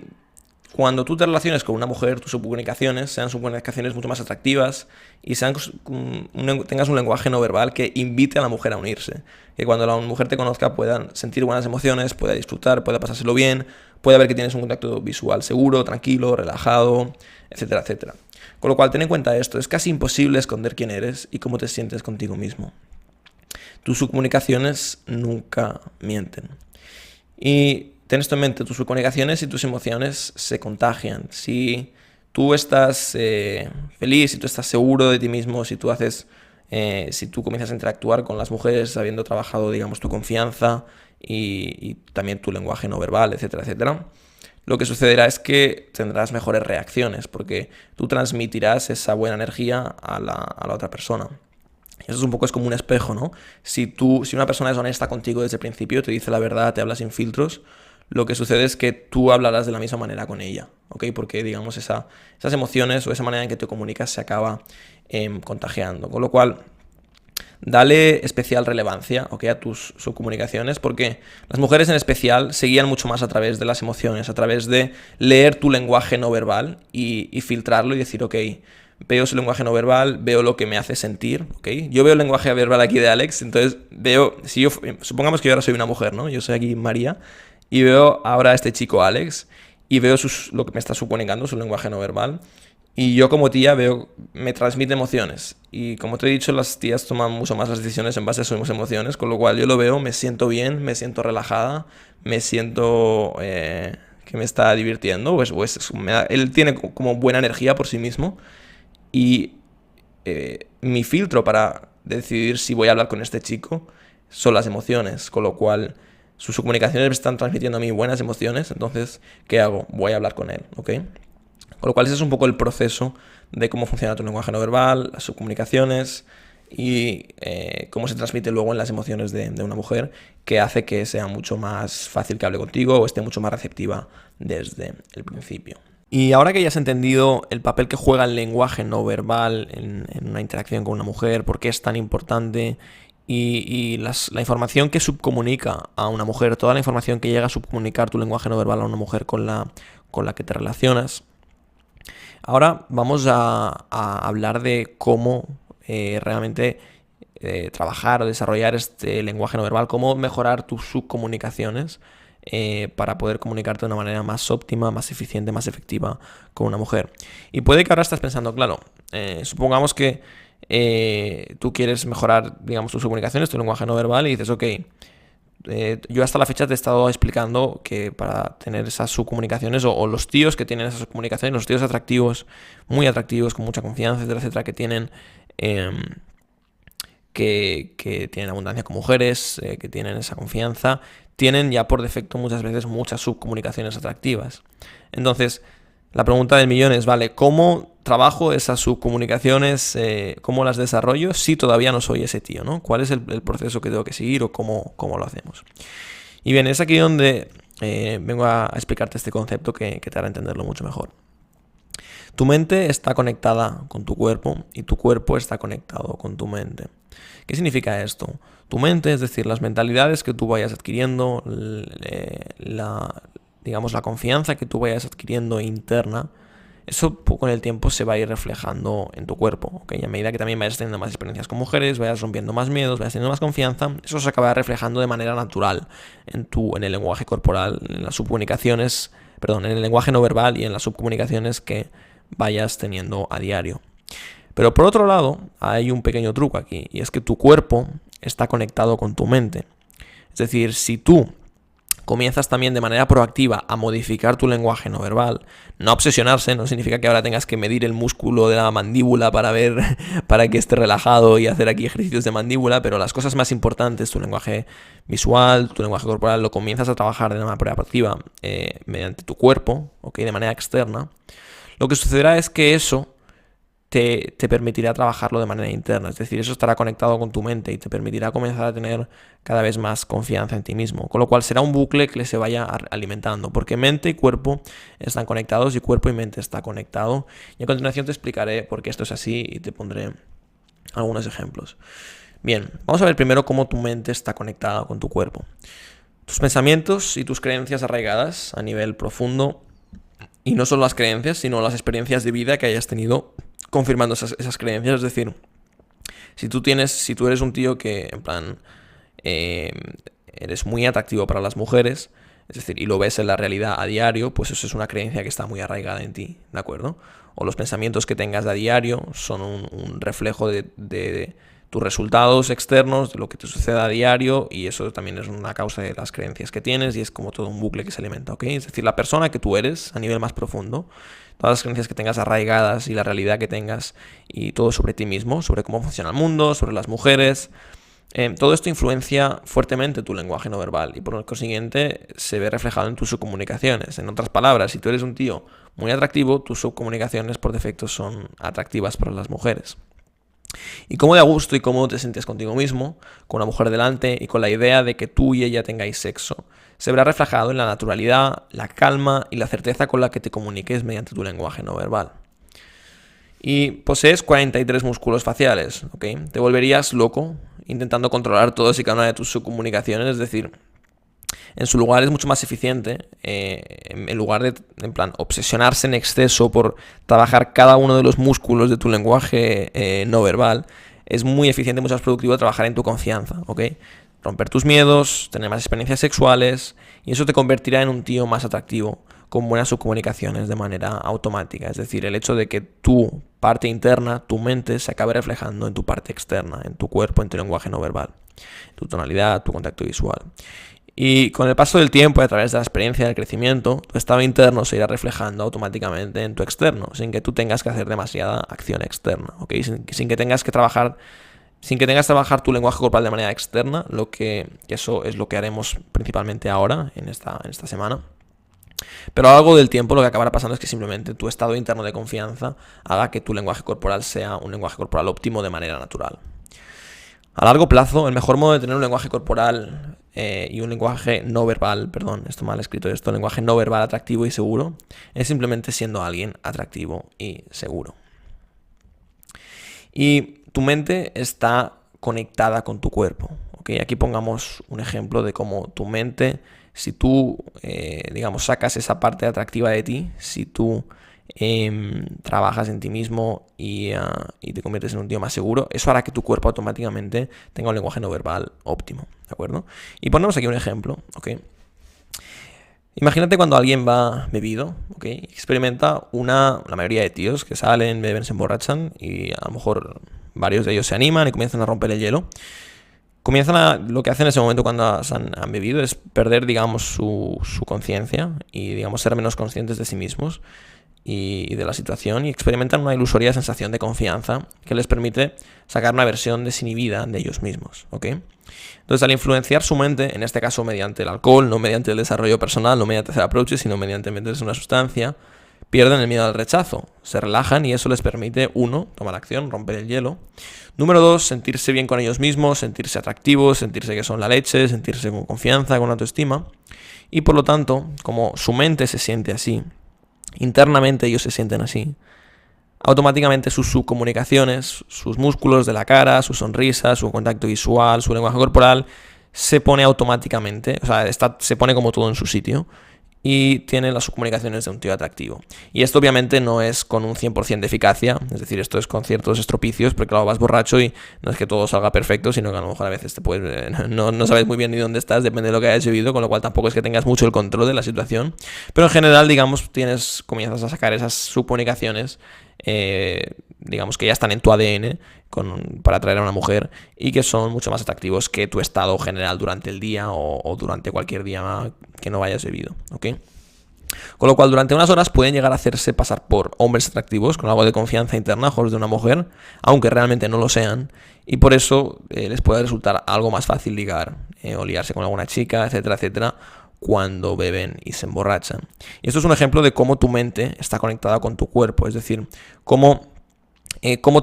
cuando tú te relaciones con una mujer, tus subcomunicaciones sean subcomunicaciones mucho más atractivas y tengas un lenguaje no verbal que invite a la mujer a unirse. Que cuando la mujer te conozca puedan sentir buenas emociones, pueda disfrutar, pueda pasárselo bien, pueda ver que tienes un contacto visual seguro, tranquilo, relajado, etcétera, etcétera. Con lo cual, ten en cuenta esto, es casi imposible esconder quién eres y cómo te sientes contigo mismo. Tus subcomunicaciones nunca mienten. Y ten esto en mente, tus comunicaciones y tus emociones se contagian. Si tú estás feliz, si tú estás seguro de ti mismo, si tú comienzas a interactuar con las mujeres habiendo trabajado, digamos, tu confianza y también tu lenguaje no verbal, etcétera, etcétera, lo que sucederá es que tendrás mejores reacciones porque tú transmitirás esa buena energía a la otra persona. Eso es un poco como un espejo, ¿no? Si una persona es honesta contigo desde el principio, te dice la verdad, te habla sin filtros, lo que sucede es que tú hablarás de la misma manera con ella, ¿ok? Porque, digamos, esas emociones o esa manera en que te comunicas se acaba contagiando. Con lo cual, dale especial relevancia, ¿ok? A tus subcomunicaciones, porque las mujeres en especial se guían mucho más a través de las emociones, a través de leer tu lenguaje no verbal y filtrarlo y decir, ok, veo su lenguaje no verbal, veo lo que me hace sentir, ¿ok? Yo veo el lenguaje verbal aquí de Alex, entonces veo, supongamos que yo ahora soy una mujer, ¿no? Yo soy aquí María, y veo ahora a este chico Alex, y veo lo que me está suponiendo, su lenguaje no verbal, y yo como tía me transmite emociones, y como te he dicho, las tías toman mucho más las decisiones en base a sus emociones, con lo cual yo lo veo, me siento bien, me siento relajada, me siento que me está divirtiendo, él tiene como buena energía por sí mismo, y mi filtro para decidir si voy a hablar con este chico son las emociones, con lo cual sus comunicaciones me están transmitiendo a mí buenas emociones, entonces, ¿qué hago? Voy a hablar con él, ¿ok? Con lo cual ese es un poco el proceso de cómo funciona tu lenguaje no verbal, las subcomunicaciones y cómo se transmite luego en las emociones de una mujer, que hace que sea mucho más fácil que hable contigo o esté mucho más receptiva desde el principio. Y ahora que ya has entendido el papel que juega el lenguaje no verbal en una interacción con una mujer, por qué es tan importante y la información que subcomunica a una mujer, toda la información que llega a subcomunicar tu lenguaje no verbal a una mujer con la que te relacionas, ahora vamos a hablar de cómo realmente trabajar o desarrollar este lenguaje no verbal, cómo mejorar tus subcomunicaciones para poder comunicarte de una manera más óptima, más eficiente, más efectiva con una mujer. Y puede que ahora estás pensando, claro, supongamos que tú quieres mejorar, digamos, tus comunicaciones, tu lenguaje no verbal, y dices, ok, yo hasta la fecha te he estado explicando que para tener esas subcomunicaciones o los tíos que tienen esas subcomunicaciones, los tíos atractivos, muy atractivos, con mucha confianza, etcétera, etcétera, que tienen... que tienen abundancia con mujeres, que tienen esa confianza, tienen ya por defecto muchas veces muchas subcomunicaciones atractivas. Entonces, la pregunta del millón es, vale, ¿cómo trabajo esas subcomunicaciones? ¿Cómo las desarrollo si todavía no soy ese tío, ¿no? ¿Cuál es el proceso que tengo que seguir o cómo lo hacemos? Y bien, es aquí donde vengo a explicarte este concepto que te hará entenderlo mucho mejor. Tu mente está conectada con tu cuerpo y tu cuerpo está conectado con tu mente. ¿Qué significa esto? Tu mente, es decir, las mentalidades que tú vayas adquiriendo, digamos, la confianza que tú vayas adquiriendo interna, eso con el tiempo se va a ir reflejando en tu cuerpo, ¿ok? Y a medida que también vayas teniendo más experiencias con mujeres, vayas rompiendo más miedos, vayas teniendo más confianza, eso se acabará reflejando de manera natural en el lenguaje corporal, en las subcomunicaciones, perdón, en el lenguaje no verbal y en las subcomunicaciones que vayas teniendo a diario. Pero por otro lado, hay un pequeño truco aquí, y es que tu cuerpo está conectado con tu mente. Es decir, si tú comienzas también de manera proactiva a modificar tu lenguaje no verbal, no obsesionarse, no significa que ahora tengas que medir el músculo de la mandíbula para que esté relajado y hacer aquí ejercicios de mandíbula, pero las cosas más importantes, tu lenguaje visual, tu lenguaje corporal, lo comienzas a trabajar de manera proactiva mediante tu cuerpo, ¿ok? De manera externa. Lo que sucederá es que eso te permitirá trabajarlo de manera interna, es decir, eso estará conectado con tu mente y te permitirá comenzar a tener cada vez más confianza en ti mismo, con lo cual será un bucle que se vaya alimentando, porque mente y cuerpo están conectados y cuerpo y mente está conectado, y a continuación te explicaré por qué esto es así y te pondré algunos ejemplos. Bien, vamos a ver primero cómo tu mente está conectada con tu cuerpo. Tus pensamientos y tus creencias arraigadas a nivel profundo, y no solo las creencias, sino las experiencias de vida que hayas tenido confirmando esas creencias. Es decir, si tú eres un tío que, en plan, eres muy atractivo para las mujeres, es decir, y lo ves en la realidad a diario, pues eso es una creencia que está muy arraigada en ti, ¿de acuerdo? O los pensamientos que tengas a diario son un reflejo de tus resultados externos, de lo que te sucede a diario, y eso también es una causa de las creencias que tienes y es como todo un bucle que se alimenta, ¿ok? Es decir, la persona que tú eres a nivel más profundo, todas las creencias que tengas arraigadas y la realidad que tengas y todo sobre ti mismo, sobre cómo funciona el mundo, sobre las mujeres, todo esto influencia fuertemente tu lenguaje no verbal y por lo consiguiente se ve reflejado en tus subcomunicaciones. En otras palabras, si tú eres un tío muy atractivo, tus subcomunicaciones por defecto son atractivas para las mujeres. Y cómo de a gusto y cómo te sientes contigo mismo, con una mujer delante y con la idea de que tú y ella tengáis sexo, se verá reflejado en la naturalidad, la calma y la certeza con la que te comuniques mediante tu lenguaje no verbal. Y posees 43 músculos faciales, ¿ok? Te volverías loco intentando controlar todos y cada una de tus subcomunicaciones, es decir, en su lugar es mucho más eficiente, en lugar de, en plan, obsesionarse en exceso por trabajar cada uno de los músculos de tu lenguaje no verbal, es muy eficiente, mucho más productivo trabajar en tu confianza, ¿ok? Romper tus miedos, tener más experiencias sexuales, y eso te convertirá en un tío más atractivo, con buenas subcomunicaciones de manera automática. Es decir, el hecho de que tu parte interna, tu mente, se acabe reflejando en tu parte externa, en tu cuerpo, en tu lenguaje no verbal, tu tonalidad, tu contacto visual. Y con el paso del tiempo y a través de la experiencia del crecimiento, tu estado interno se irá reflejando automáticamente en tu externo, sin que tú tengas que hacer demasiada acción externa, ¿ok? Sin que tengas que trabajar tu lenguaje corporal de manera externa, eso es lo que haremos principalmente ahora, en esta semana. Pero a lo largo del tiempo lo que acabará pasando es que simplemente tu estado interno de confianza haga que tu lenguaje corporal sea un lenguaje corporal óptimo de manera natural. A largo plazo, el mejor modo de tener un lenguaje corporal y un lenguaje no verbal, lenguaje no verbal atractivo y seguro, es simplemente siendo alguien atractivo y seguro. Y tu mente está conectada con tu cuerpo, ¿ok? Aquí pongamos un ejemplo de cómo tu mente, si tú, sacas esa parte atractiva de ti, si tú trabajas en ti mismo y te conviertes en un tío más seguro, eso hará que tu cuerpo automáticamente tenga un lenguaje no verbal óptimo, ¿de acuerdo? Y ponemos aquí un ejemplo, ¿ok? Imagínate cuando alguien va bebido, ¿ok? Experimenta la mayoría de tíos que salen, beben, se emborrachan y a lo mejor varios de ellos se animan y comienzan a romper el hielo. Lo que hacen en ese momento cuando han bebido es perder, digamos, su conciencia y, digamos, ser menos conscientes de sí mismos y de la situación y experimentan una ilusoria sensación de confianza que les permite sacar una versión desinhibida de ellos mismos, ¿ok? Entonces, al influenciar su mente, en este caso mediante el alcohol, no mediante el desarrollo personal, no mediante hacer approaches, sino mediante meterse una sustancia, pierden el miedo al rechazo, se relajan y eso les permite, 1, tomar acción, romper el hielo. Número 2, sentirse bien con ellos mismos, sentirse atractivos, sentirse que son la leche, sentirse con confianza, con autoestima. Y por lo tanto, como su mente se siente así, internamente ellos se sienten así, automáticamente sus subcomunicaciones, sus músculos de la cara, su sonrisa, su contacto visual, su lenguaje corporal, se pone automáticamente, se pone como todo en su sitio y tiene las subcomunicaciones de un tío atractivo. Y esto obviamente no es con un 100% de eficacia, es decir, esto es con ciertos estropicios, porque claro, vas borracho y no es que todo salga perfecto, sino que a lo mejor a veces no sabes muy bien ni dónde estás, depende de lo que hayas vivido, con lo cual tampoco es que tengas mucho el control de la situación. Pero en general, digamos, comienzas a sacar esas subcomunicaciones, digamos que ya están en tu ADN para atraer a una mujer y que son mucho más atractivos que tu estado general durante el día o durante cualquier día que no hayas bebido, ¿ok? Con lo cual, durante unas horas pueden llegar a hacerse pasar por hombres atractivos con algo de confianza interna, ojos de una mujer, aunque realmente no lo sean, y por eso les puede resultar algo más fácil ligar o liarse con alguna chica, etcétera, etcétera, cuando beben y se emborrachan. Y esto es un ejemplo de cómo tu mente está conectada con tu cuerpo, es decir, cómo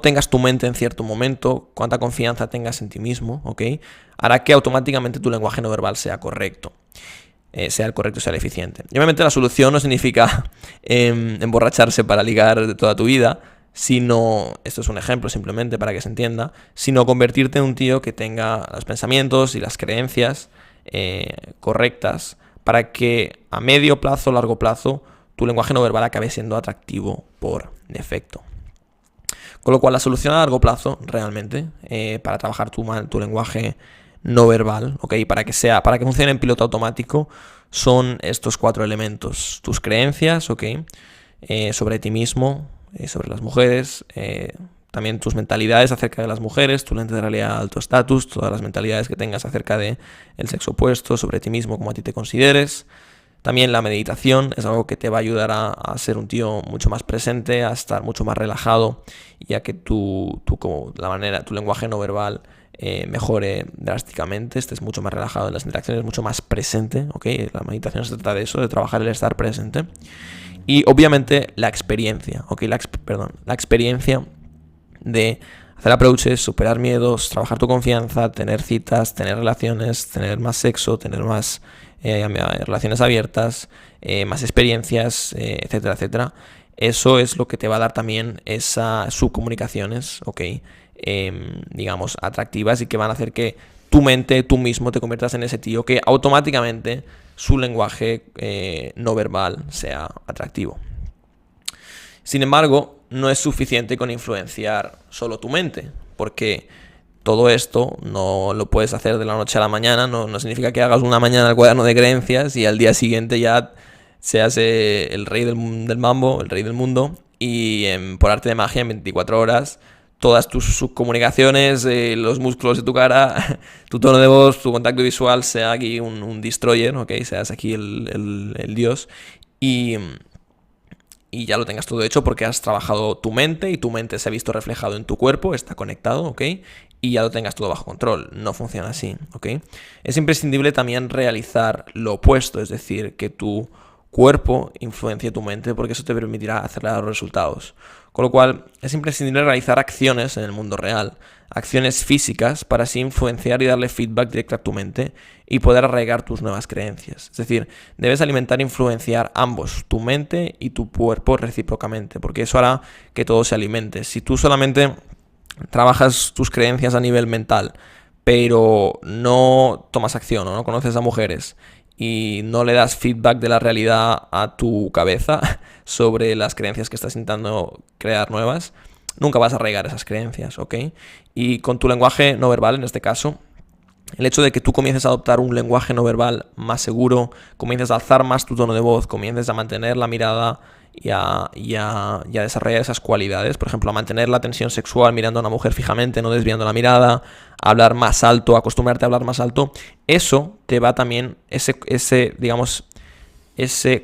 tengas tu mente en cierto momento, cuánta confianza tengas en ti mismo, ¿ok? Hará que automáticamente tu lenguaje no verbal sea correcto. Sea el correcto, sea el eficiente. Y obviamente la solución no significa emborracharse para ligar de toda tu vida, sino, esto es un ejemplo simplemente para que se entienda, sino convertirte en un tío que tenga los pensamientos y las creencias correctas para que a medio plazo, largo plazo, tu lenguaje no verbal acabe siendo atractivo por defecto. Con lo cual, la solución a largo plazo, realmente, para trabajar tu lenguaje no verbal, ¿ok? Para que funcione en piloto automático, son estos 4 elementos. Tus creencias, ¿ok? Sobre ti mismo, sobre las mujeres, también tus mentalidades acerca de las mujeres, tu lente de realidad de alto estatus, todas las mentalidades que tengas acerca de el sexo opuesto, sobre ti mismo, como a ti te consideres. También la meditación es algo que te va a ayudar a ser un tío mucho más presente, a estar mucho más relajado, y a que tu lenguaje no verbal mejore drásticamente, estés mucho más relajado en las interacciones, mucho más presente, ¿ok? La meditación se trata de eso, de trabajar el estar presente. Y obviamente la experiencia, ¿ok? La experiencia de hacer approaches, superar miedos, trabajar tu confianza, tener citas, tener relaciones, tener más sexo, tener más relaciones abiertas, más experiencias, etcétera, etcétera. Eso es lo que te va a dar también esas subcomunicaciones, ¿ok? Digamos, atractivas, y que van a hacer que tu mente, tú mismo, te conviertas en ese tío que automáticamente su lenguaje no verbal sea atractivo. Sin embargo, no es suficiente con influenciar solo tu mente, porque todo esto no lo puedes hacer de la noche a la mañana. No significa que hagas una mañana el cuaderno de creencias y al día siguiente ya seas el rey del mambo, el rey del mundo, y por arte de magia en 24 horas todas tus subcomunicaciones, los músculos de tu cara, tu tono de voz, tu contacto visual sea aquí un destroyer, ¿ok? Seas aquí el dios, y ya lo tengas todo hecho porque has trabajado tu mente y tu mente se ha visto reflejado en tu cuerpo, está conectado, ¿ok? Y ya lo tengas todo bajo control. No funciona así, ¿ok? Es imprescindible también realizar lo opuesto, es decir, que tu cuerpo influencie tu mente, porque eso te permitirá acelerar los resultados. Con lo cual, es imprescindible realizar acciones en el mundo real, acciones físicas, para así influenciar y darle feedback directo a tu mente y poder arraigar tus nuevas creencias. Es decir, debes alimentar e influenciar ambos, tu mente y tu cuerpo, recíprocamente, porque eso hará que todo se alimente. Si tú solamente trabajas tus creencias a nivel mental, pero no tomas acción, o no conoces a mujeres y no le das feedback de la realidad a tu cabeza sobre las creencias que estás intentando crear nuevas, nunca vas a arraigar esas creencias, ¿ok? Y con tu lenguaje no verbal, en este caso, el hecho de que tú comiences a adoptar un lenguaje no verbal más seguro, comiences a alzar más tu tono de voz, comiences a mantener la mirada y a desarrollar esas cualidades, por ejemplo, a mantener la tensión sexual mirando a una mujer fijamente, no desviando la mirada, a hablar más alto, a acostumbrarte a hablar más alto, eso te va también, ese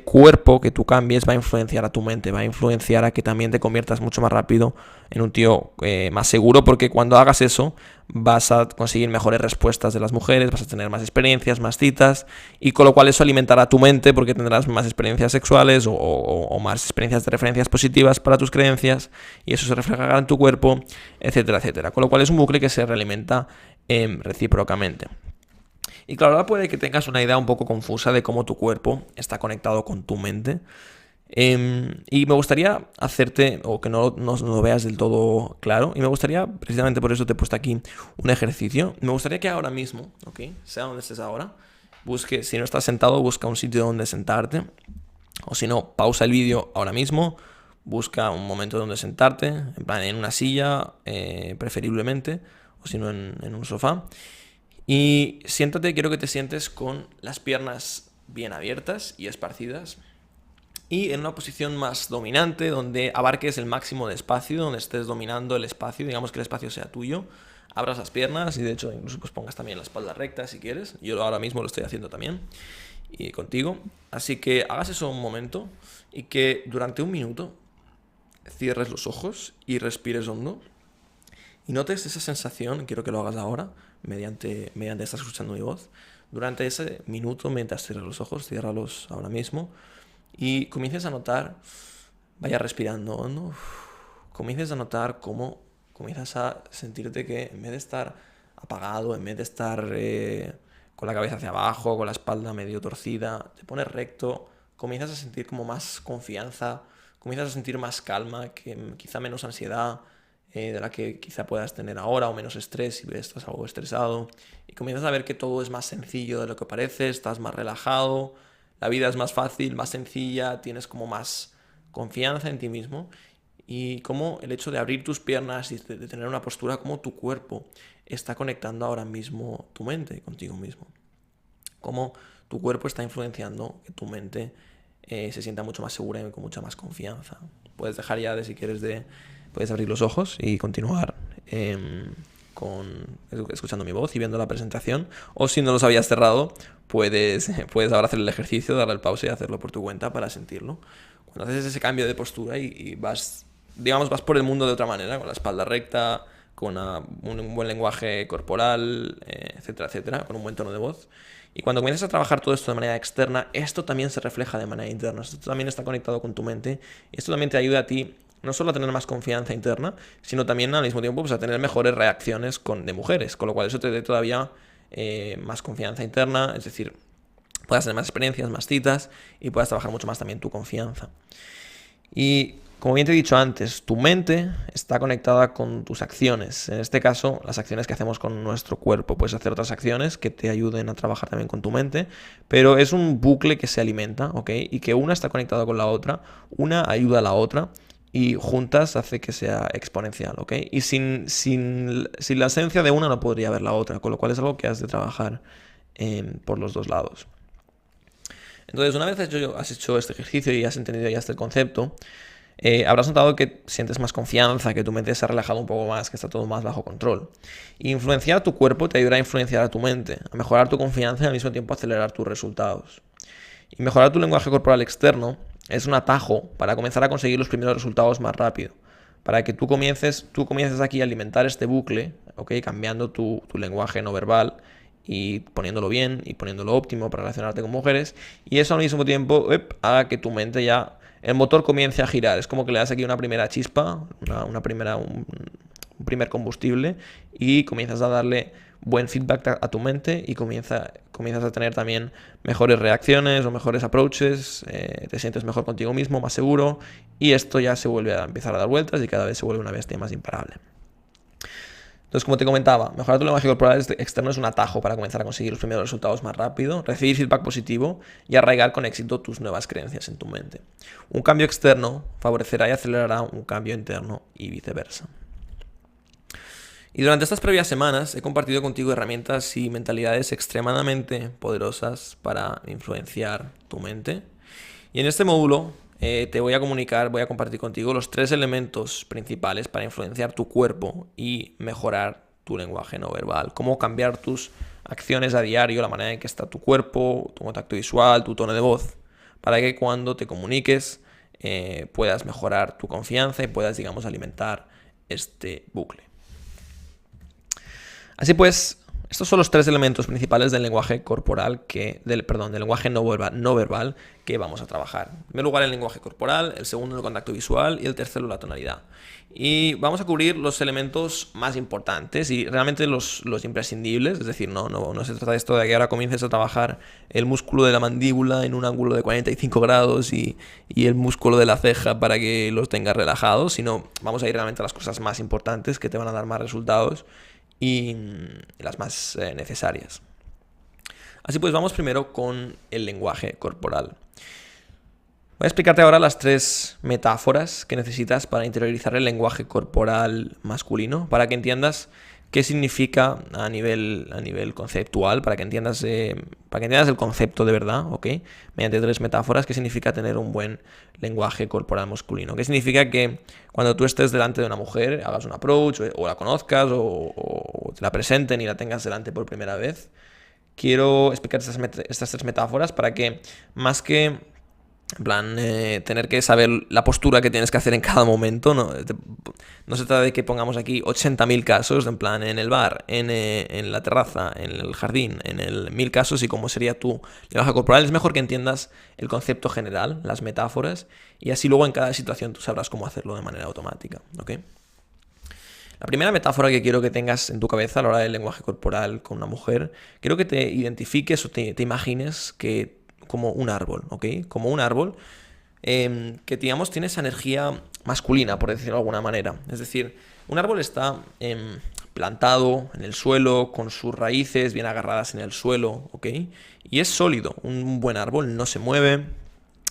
cuerpo que tú cambies va a influenciar a tu mente, va a influenciar a que también te conviertas mucho más rápido en un tío más seguro, porque cuando hagas eso vas a conseguir mejores respuestas de las mujeres, vas a tener más experiencias, más citas, y con lo cual eso alimentará tu mente porque tendrás más experiencias sexuales o más experiencias de referencias positivas para tus creencias, y eso se reflejará en tu cuerpo, etcétera, etcétera. Con lo cual es un bucle que se realimenta recíprocamente. Y claro, ahora puede que tengas una idea un poco confusa de cómo tu cuerpo está conectado con tu mente. Y me gustaría hacerte, o que no lo veas del todo claro, y me gustaría, precisamente por eso te he puesto aquí un ejercicio. Me gustaría que ahora mismo, ¿ok? Sea donde estés ahora, si no estás sentado, busca un sitio donde sentarte. O si no, pausa el vídeo ahora mismo, busca un momento donde sentarte, en plan en una silla, preferiblemente, o si no en un sofá. Y siéntate, quiero que te sientes con las piernas bien abiertas y esparcidas, y en una posición más dominante, donde abarques el máximo de espacio, donde estés dominando el espacio, digamos que el espacio sea tuyo. Abras las piernas y de hecho incluso pues pongas también la espalda recta si quieres. Yo ahora mismo lo estoy haciendo también y contigo. Así que hagas eso un momento y que durante un minuto cierres los ojos y respires hondo. Y notes esa sensación, quiero que lo hagas ahora, mediante estás escuchando mi voz. Durante ese minuto, mientras cierras los ojos, ciérralos ahora mismo, y comiences a notar, vaya respirando hondo, comiences a notar cómo comienzas a sentirte que en vez de estar apagado, en vez de estar con la cabeza hacia abajo, con la espalda medio torcida, te pones recto, comienzas a sentir como más confianza, comienzas a sentir más calma, quizá menos ansiedad de la que quizá puedas tener ahora, o menos estrés si estás algo estresado, y comienzas a ver que todo es más sencillo de lo que parece, estás más relajado, la vida es más fácil, más sencilla, tienes como más confianza en ti mismo, y como el hecho de abrir tus piernas y de tener una postura, como tu cuerpo está conectando ahora mismo tu mente contigo mismo, como tu cuerpo está influenciando que tu mente se sienta mucho más segura y con mucha más confianza. Puedes dejar ya si quieres de puedes abrir los ojos y continuar escuchando mi voz y viendo la presentación. O si no los habías cerrado, puedes ahora hacer el ejercicio, darle al pause y hacerlo por tu cuenta para sentirlo. Cuando haces ese cambio de postura y vas por el mundo de otra manera, con la espalda recta, con un buen lenguaje corporal, etcétera, etcétera, con un buen tono de voz. Y cuando comienzas a trabajar todo esto de manera externa, esto también se refleja de manera interna. Esto también está conectado con tu mente. Y esto también te ayuda a ti no solo a tener más confianza interna, sino también al mismo tiempo pues, a tener mejores reacciones de mujeres. Con lo cual eso te dé todavía más confianza interna, es decir, puedas tener más experiencias, más citas y puedas trabajar mucho más también tu confianza. Y como bien te he dicho antes, tu mente está conectada con tus acciones. En este caso, las acciones que hacemos con nuestro cuerpo. Puedes hacer otras acciones que te ayuden a trabajar también con tu mente, pero es un bucle que se alimenta, ¿ok? Y que una está conectada con la otra, una ayuda a la otra y juntas hace que sea exponencial, ¿ok? Y sin la esencia de una no podría haber la otra, con lo cual es algo que has de trabajar por los dos lados. Entonces, una vez has hecho este ejercicio y has entendido ya este concepto, habrás notado que sientes más confianza, que tu mente se ha relajado un poco más, que está todo más bajo control. Y influenciar tu cuerpo te ayudará a influenciar a tu mente, a mejorar tu confianza y al mismo tiempo acelerar tus resultados. Y mejorar tu lenguaje corporal externo es un atajo para comenzar a conseguir los primeros resultados más rápido. Para que tú comiences aquí a alimentar este bucle, ¿okay? Cambiando tu lenguaje no verbal y poniéndolo bien y poniéndolo óptimo para relacionarte con mujeres. Y eso al mismo tiempo haga que tu mente ya, el motor comience a girar. Es como que le das aquí una primera chispa, un primer combustible y comienzas a darle buen feedback a tu mente y comienzas a tener también mejores reacciones o mejores approaches, te sientes mejor contigo mismo, más seguro y esto ya se vuelve a empezar a dar vueltas y cada vez se vuelve una bestia más imparable. Entonces, como te comentaba, mejorar tu lenguaje corporal externo es un atajo para comenzar a conseguir los primeros resultados más rápido, recibir feedback positivo y arraigar con éxito tus nuevas creencias en tu mente. Un cambio externo favorecerá y acelerará un cambio interno y viceversa. Y durante estas previas semanas he compartido contigo herramientas y mentalidades extremadamente poderosas para influenciar tu mente. Y en este módulo te voy a compartir contigo los 3 elementos principales para influenciar tu cuerpo y mejorar tu lenguaje no verbal. Cómo cambiar tus acciones a diario, la manera en que está tu cuerpo, tu contacto visual, tu tono de voz, para que cuando te comuniques puedas mejorar tu confianza y puedas, alimentar este bucle. Así pues, estos son los 3 elementos principales del lenguaje corporal del lenguaje no verbal que vamos a trabajar. En primer lugar, el lenguaje corporal, el segundo, el contacto visual y el tercero, la tonalidad. Y vamos a cubrir los elementos más importantes y realmente los imprescindibles, es decir, no se trata de esto de que ahora comiences a trabajar el músculo de la mandíbula en un ángulo de 45 grados y el músculo de la ceja para que los tengas relajados, sino vamos a ir realmente a las cosas más importantes que te van a dar más resultados y las más necesarias. Así pues, vamos primero con el lenguaje corporal. Voy a explicarte ahora las 3 metáforas que necesitas para interiorizar el lenguaje corporal masculino, para que entiendas qué significa a nivel conceptual, para que entiendas el concepto de verdad, ¿ok? Mediante 3 metáforas, qué significa tener un buen lenguaje corporal masculino. ¿Qué significa que cuando tú estés delante de una mujer, hagas un approach, o la conozcas, o te la presenten y la tengas delante por primera vez? Quiero explicar estas 3 metáforas para que, más que tener que saber la postura que tienes que hacer en cada momento, no se trata de que pongamos aquí 80.000 casos, en el bar, en la terraza, en el jardín, en el 1000 casos y cómo sería tu lenguaje corporal. Es mejor que entiendas el concepto general, las metáforas, y así luego en cada situación tú sabrás cómo hacerlo de manera automática, ¿ok? La primera metáfora que quiero que tengas en tu cabeza a la hora del lenguaje corporal con una mujer, quiero que te identifiques o te imagines como un árbol, ¿ok? Como un árbol que, tiene esa energía masculina, por decirlo de alguna manera. Es decir, un árbol está plantado en el suelo, con sus raíces bien agarradas en el suelo, ¿ok? Y es sólido. Un buen árbol no se mueve,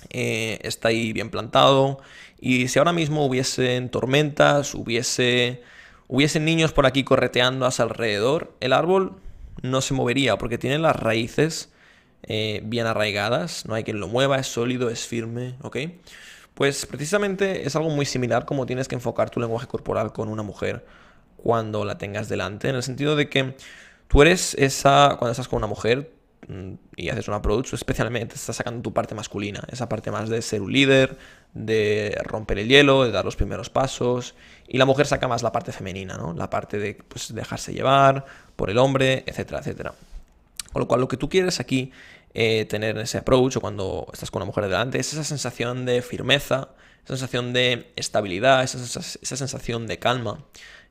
está ahí bien plantado. Y si ahora mismo hubiesen tormentas, hubiesen niños por aquí correteando a su alrededor, el árbol no se movería porque tiene las raíces bien arraigadas, no hay quien lo mueva, es sólido, es firme, ¿ok? Pues precisamente es algo muy similar como tienes que enfocar tu lenguaje corporal con una mujer cuando la tengas delante, en el sentido de que tú eres esa, cuando estás con una mujer y haces un approach, especialmente estás sacando tu parte masculina, esa parte más de ser un líder, de romper el hielo, de dar los primeros pasos, y la mujer saca más la parte femenina, ¿no? La parte de pues, dejarse llevar por el hombre, etcétera, etcétera. Con lo cual, lo que tú quieres aquí tener en ese approach o cuando estás con una mujer delante es esa sensación de firmeza, esa sensación de estabilidad, esa sensación de calma.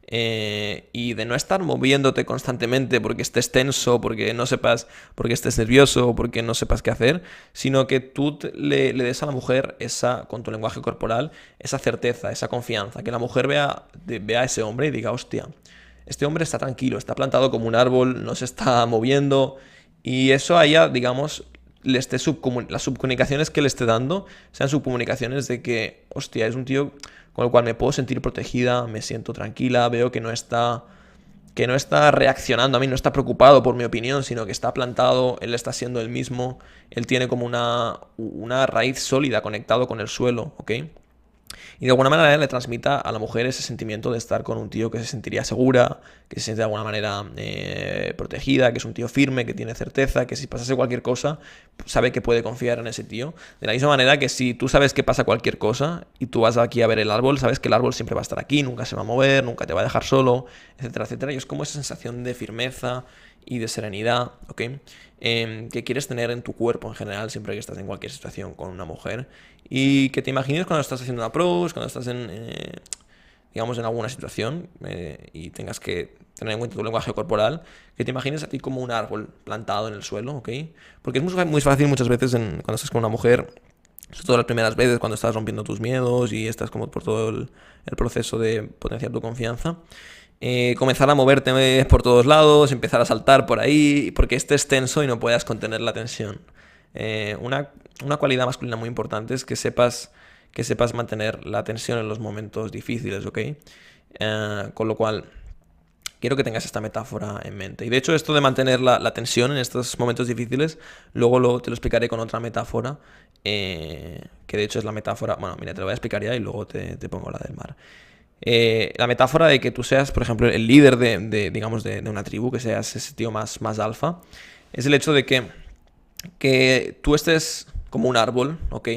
Y de no estar moviéndote constantemente porque estés tenso, porque no sepas, porque estés nervioso, porque no sepas qué hacer, sino que tú le des a la mujer esa, con tu lenguaje corporal, esa certeza, esa confianza, que la mujer vea a ese hombre y diga, hostia, este hombre está tranquilo, está plantado como un árbol, no se está moviendo, y eso a ella, digamos, las subcomunicaciones que le esté dando sean subcomunicaciones de que, hostia, es un tío con el cual me puedo sentir protegida, me siento tranquila, veo que no está reaccionando a mí, no está preocupado por mi opinión, sino que está plantado, él está siendo él mismo, él tiene como una raíz sólida conectado con el suelo, ¿ok? Y de alguna manera le transmita a la mujer ese sentimiento de estar con un tío que se sentiría segura, que se siente de alguna manera protegida, que es un tío firme, que tiene certeza, que si pasase cualquier cosa, sabe que puede confiar en ese tío. De la misma manera que si tú sabes que pasa cualquier cosa y tú vas aquí a ver el árbol, sabes que el árbol siempre va a estar aquí, nunca se va a mover, nunca te va a dejar solo, etcétera, etcétera. Y es como esa sensación de firmeza y de serenidad, ¿ok? Que quieres tener en tu cuerpo en general siempre que estás en cualquier situación con una mujer y que te imagines cuando estás haciendo una approach, cuando estás digamos, en alguna situación y tengas que tener en cuenta tu lenguaje corporal, que te imagines a ti como un árbol plantado en el suelo, ¿ok? Porque es muy fácil muchas veces cuando estás con una mujer, sobre todo las primeras veces cuando estás rompiendo tus miedos y estás como por todo el proceso de potenciar tu confianza, comenzar a moverte por todos lados, empezar a saltar por ahí, porque estés tenso y no puedas contener la tensión. Una cualidad masculina muy importante es que sepas mantener la tensión en los momentos difíciles, ¿ok? Con lo cual, quiero que tengas esta metáfora en mente. Y de hecho, esto de mantener la tensión en estos momentos difíciles, luego te lo explicaré con otra metáfora, que de hecho es la metáfora... Bueno, mira, te lo voy a explicar ya y luego te pongo la del mar. La metáfora de que tú seas, por ejemplo, el líder digamos, de una tribu, que seas ese tío más alfa, es el hecho de que tú estés como un árbol, ¿ok?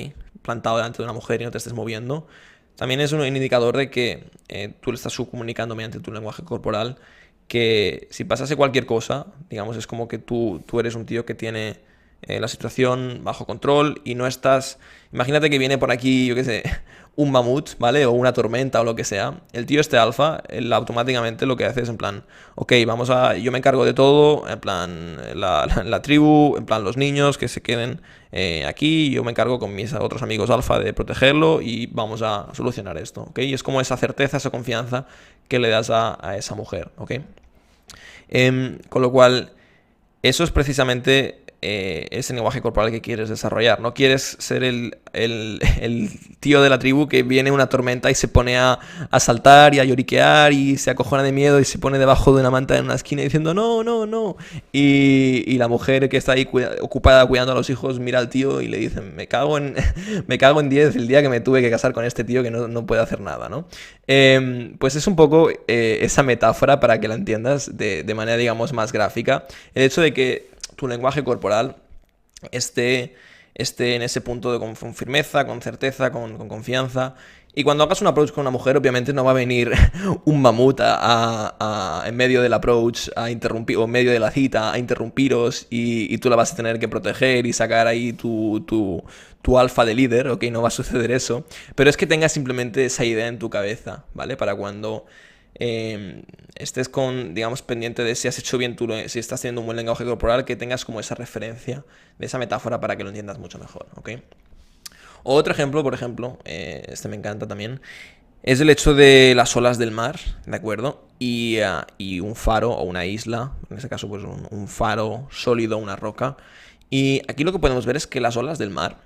Plantado delante de una mujer y no te estés moviendo. También es un indicador de que tú le estás subcomunicando mediante tu lenguaje corporal que si pasase cualquier cosa, digamos, es como que tú eres un tío que tiene la situación bajo control y no estás... Imagínate que viene por aquí, yo qué sé, un mamut, ¿vale? O una tormenta o lo que sea. El tío este alfa, él automáticamente lo que hace es en plan, ok, yo me encargo de todo, en plan, la tribu, en plan, los niños que se queden aquí, yo me encargo con mis otros amigos alfa de protegerlo y vamos a solucionar esto, ¿ok? Y es como esa certeza, esa confianza que le das a esa mujer, ¿ok? Con lo cual, eso es precisamente ese lenguaje corporal que quieres desarrollar. No quieres ser el tío de la tribu que viene una tormenta y se pone a saltar y a lloriquear y se acojona de miedo y se pone debajo de una manta en una esquina diciendo no, no, no. Y la mujer que está ahí ocupada cuidando a los hijos mira al tío y le dice me cago en 10 el día que me tuve que casar con este tío que no puede hacer nada, ¿no? Pues es un poco esa metáfora para que la entiendas de manera, digamos, más gráfica. El hecho de que tu lenguaje corporal esté en ese punto con firmeza, con certeza, con confianza. Y cuando hagas un approach con una mujer, obviamente no va a venir un mamut en medio del approach a interrumpir, o en medio de la cita a interrumpiros y tú la vas a tener que proteger y sacar ahí tu alfa de líder, ok, no va a suceder eso. Pero es que tengas simplemente esa idea en tu cabeza, ¿vale? Para cuando estés digamos, pendiente de si has hecho bien si estás teniendo un buen lenguaje corporal, que tengas como esa referencia de esa metáfora para que lo entiendas mucho mejor, ¿ok? Otro ejemplo, por ejemplo, este me encanta también, es el hecho de las olas del mar, ¿de acuerdo? Y un faro o una isla, en este caso pues un faro sólido, una roca. Y aquí lo que podemos ver es que las olas del mar,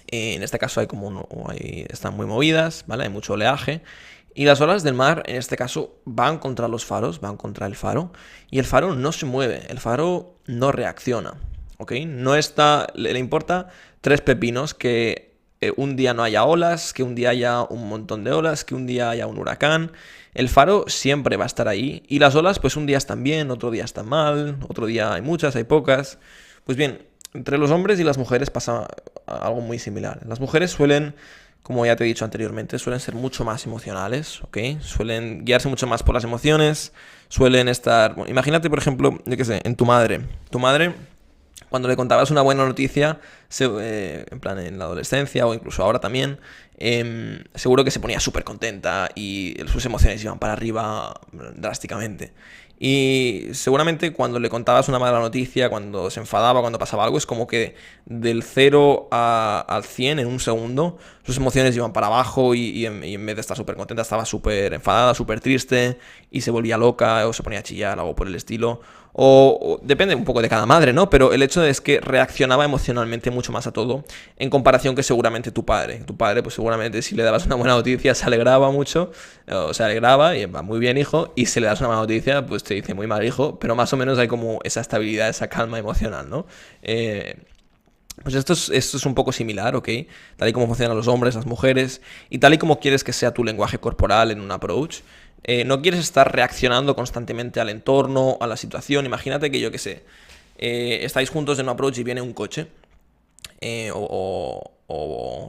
en este caso están muy movidas, ¿vale? Hay mucho oleaje. Y las olas del mar, en este caso, van contra los faros, van contra el faro. Y el faro no se mueve, el faro no reacciona, ¿ok? No está, le importa tres pepinos que un día no haya olas, que un día haya un montón de olas, que un día haya un huracán. El faro siempre va a estar ahí. Y las olas, pues un día están bien, otro día están mal, otro día hay muchas, hay pocas. Pues bien, entre los hombres y las mujeres pasa algo muy similar. Las mujeres suelen, como ya te he dicho anteriormente, suelen ser mucho más emocionales, ¿ok? Suelen guiarse mucho más por las emociones, suelen estar... Bueno, imagínate, por ejemplo, yo qué sé, en tu madre. Tu madre, cuando le contabas una buena noticia, en plan en la adolescencia o incluso ahora también, seguro que se ponía súper contenta y sus emociones iban para arriba drásticamente. Y seguramente cuando le contabas una mala noticia, cuando se enfadaba, cuando pasaba algo, es como que del 0 al 100 en un segundo, sus emociones iban para abajo y en vez de estar súper contenta estaba súper enfadada, súper triste y se volvía loca o se ponía a chillar, algo por el estilo. O depende un poco de cada madre, ¿no? Pero el hecho es que reaccionaba emocionalmente mucho más a todo en comparación que seguramente tu padre. Tu padre, pues seguramente si le dabas una buena noticia se alegraba mucho, o se alegraba y va muy bien, hijo, y si le das una mala noticia, pues te dice muy mal, hijo, pero más o menos hay como esa estabilidad, esa calma emocional, ¿no? Pues esto es un poco similar, ¿ok? Tal y como funcionan los hombres, las mujeres, y tal y como quieres que sea tu lenguaje corporal en un approach. No quieres estar reaccionando constantemente al entorno, a la situación. Imagínate que yo qué sé, estáis juntos en un approach y viene un coche,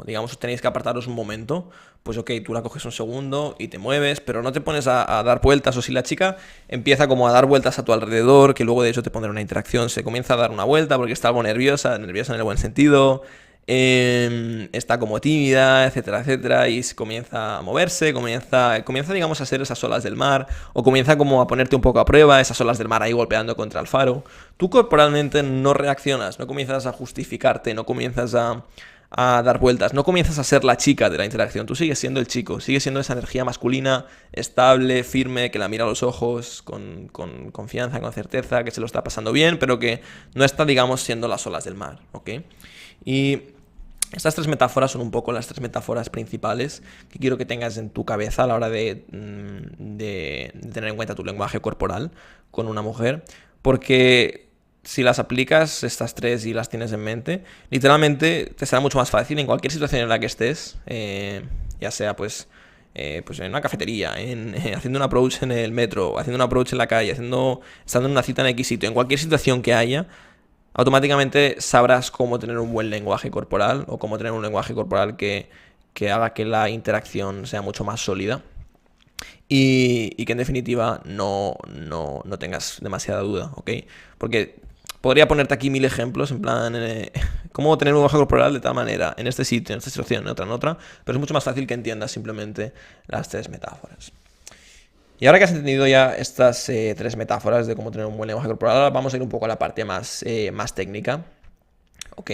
digamos tenéis que apartaros un momento, pues ok, tú la coges un segundo y te mueves, pero no te pones a dar vueltas, o si la chica empieza como a dar vueltas a tu alrededor, que luego de hecho te pondrá una interacción, se comienza a dar una vuelta porque está algo nerviosa en el buen sentido, está como tímida, etcétera, etcétera, y comienza a moverse, comienza digamos a hacer esas olas del mar, o comienza como a ponerte un poco a prueba, esas olas del mar ahí golpeando contra el faro. Tú corporalmente no reaccionas, no comienzas a justificarte, no comienzas a dar vueltas, no comienzas a ser la chica de la interacción, tú sigues siendo el chico, sigues siendo esa energía masculina, estable, firme, que la mira a los ojos, con confianza, con certeza, que se lo está pasando bien, pero que no está, digamos, siendo las olas del mar, ¿ok? Y estas tres metáforas son un poco las tres metáforas principales que quiero que tengas en tu cabeza a la hora de tener en cuenta tu lenguaje corporal con una mujer, porque si las aplicas, estas tres, y las tienes en mente, literalmente te será mucho más fácil en cualquier situación en la que estés, ya sea pues en una cafetería, haciendo un approach en el metro, haciendo un approach en la calle, estando en una cita en X sitio, en cualquier situación que haya, automáticamente sabrás cómo tener un buen lenguaje corporal o cómo tener un lenguaje corporal que haga que la interacción sea mucho más sólida y que en definitiva no tengas demasiada duda, ¿ok? Porque podría ponerte aquí 1000 ejemplos en plan cómo tener un lenguaje corporal de tal manera en este sitio, en esta situación, en otra, pero es mucho más fácil que entiendas simplemente las tres metáforas. Y ahora que has entendido ya estas tres metáforas de cómo tener un buen lenguaje corporal, ahora vamos a ir un poco a la parte más técnica, ¿ok?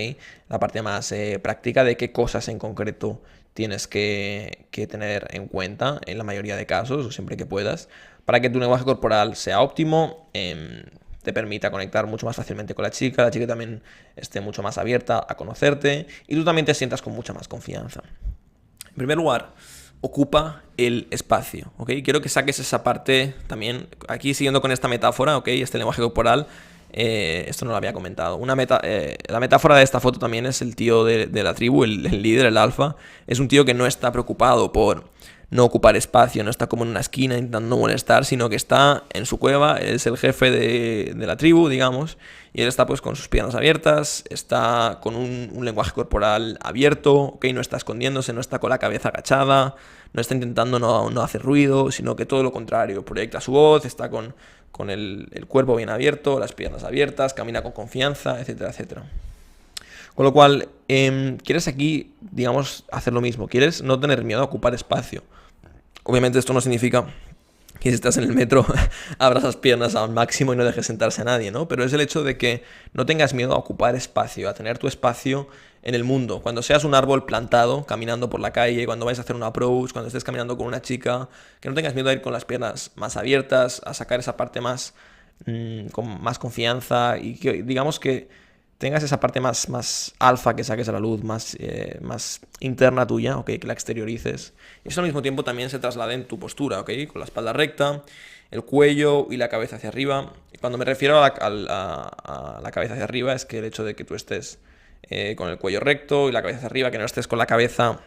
La parte más práctica de qué cosas en concreto tienes que tener en cuenta en la mayoría de casos, o siempre que puedas, para que tu lenguaje corporal sea óptimo, te permita conectar mucho más fácilmente con la chica también esté mucho más abierta a conocerte y tú también te sientas con mucha más confianza. En primer lugar, ocupa el espacio, ¿ok? Quiero que saques esa parte también, aquí siguiendo con esta metáfora, ¿ok? Este lenguaje corporal, esto no lo había comentado. La metáfora de esta foto también es el tío de la tribu, el líder, el alfa. Es un tío que no está preocupado por no ocupar espacio, no está como en una esquina intentando no molestar, sino que está en su cueva, es el jefe de la tribu, digamos, y él está pues con sus piernas abiertas, está con un lenguaje corporal abierto, ¿ok? No está escondiéndose, no está con la cabeza agachada, no está intentando no hacer ruido, sino que todo lo contrario, proyecta su voz, está con el cuerpo bien abierto, las piernas abiertas, camina con confianza, etcétera, etcétera. Con lo cual, quieres aquí, digamos, hacer lo mismo. Quieres no tener miedo a ocupar espacio. Obviamente esto no significa que si estás en el metro abras las piernas al máximo y no dejes sentarse a nadie, ¿no? Pero es el hecho de que no tengas miedo a ocupar espacio, a tener tu espacio en el mundo. Cuando seas un árbol plantado, caminando por la calle, cuando vayas a hacer un approach, cuando estés caminando con una chica, que no tengas miedo a ir con las piernas más abiertas, a sacar esa parte más con más confianza y que digamos que tengas esa parte más alfa que saques a la luz, más interna tuya, ¿ok? Que la exteriorices. Y eso al mismo tiempo también se traslada en tu postura, ¿ok? Con la espalda recta, el cuello y la cabeza hacia arriba. Y cuando me refiero a la cabeza hacia arriba es que el hecho de que tú estés con el cuello recto y la cabeza hacia arriba, que no estés con la cabeza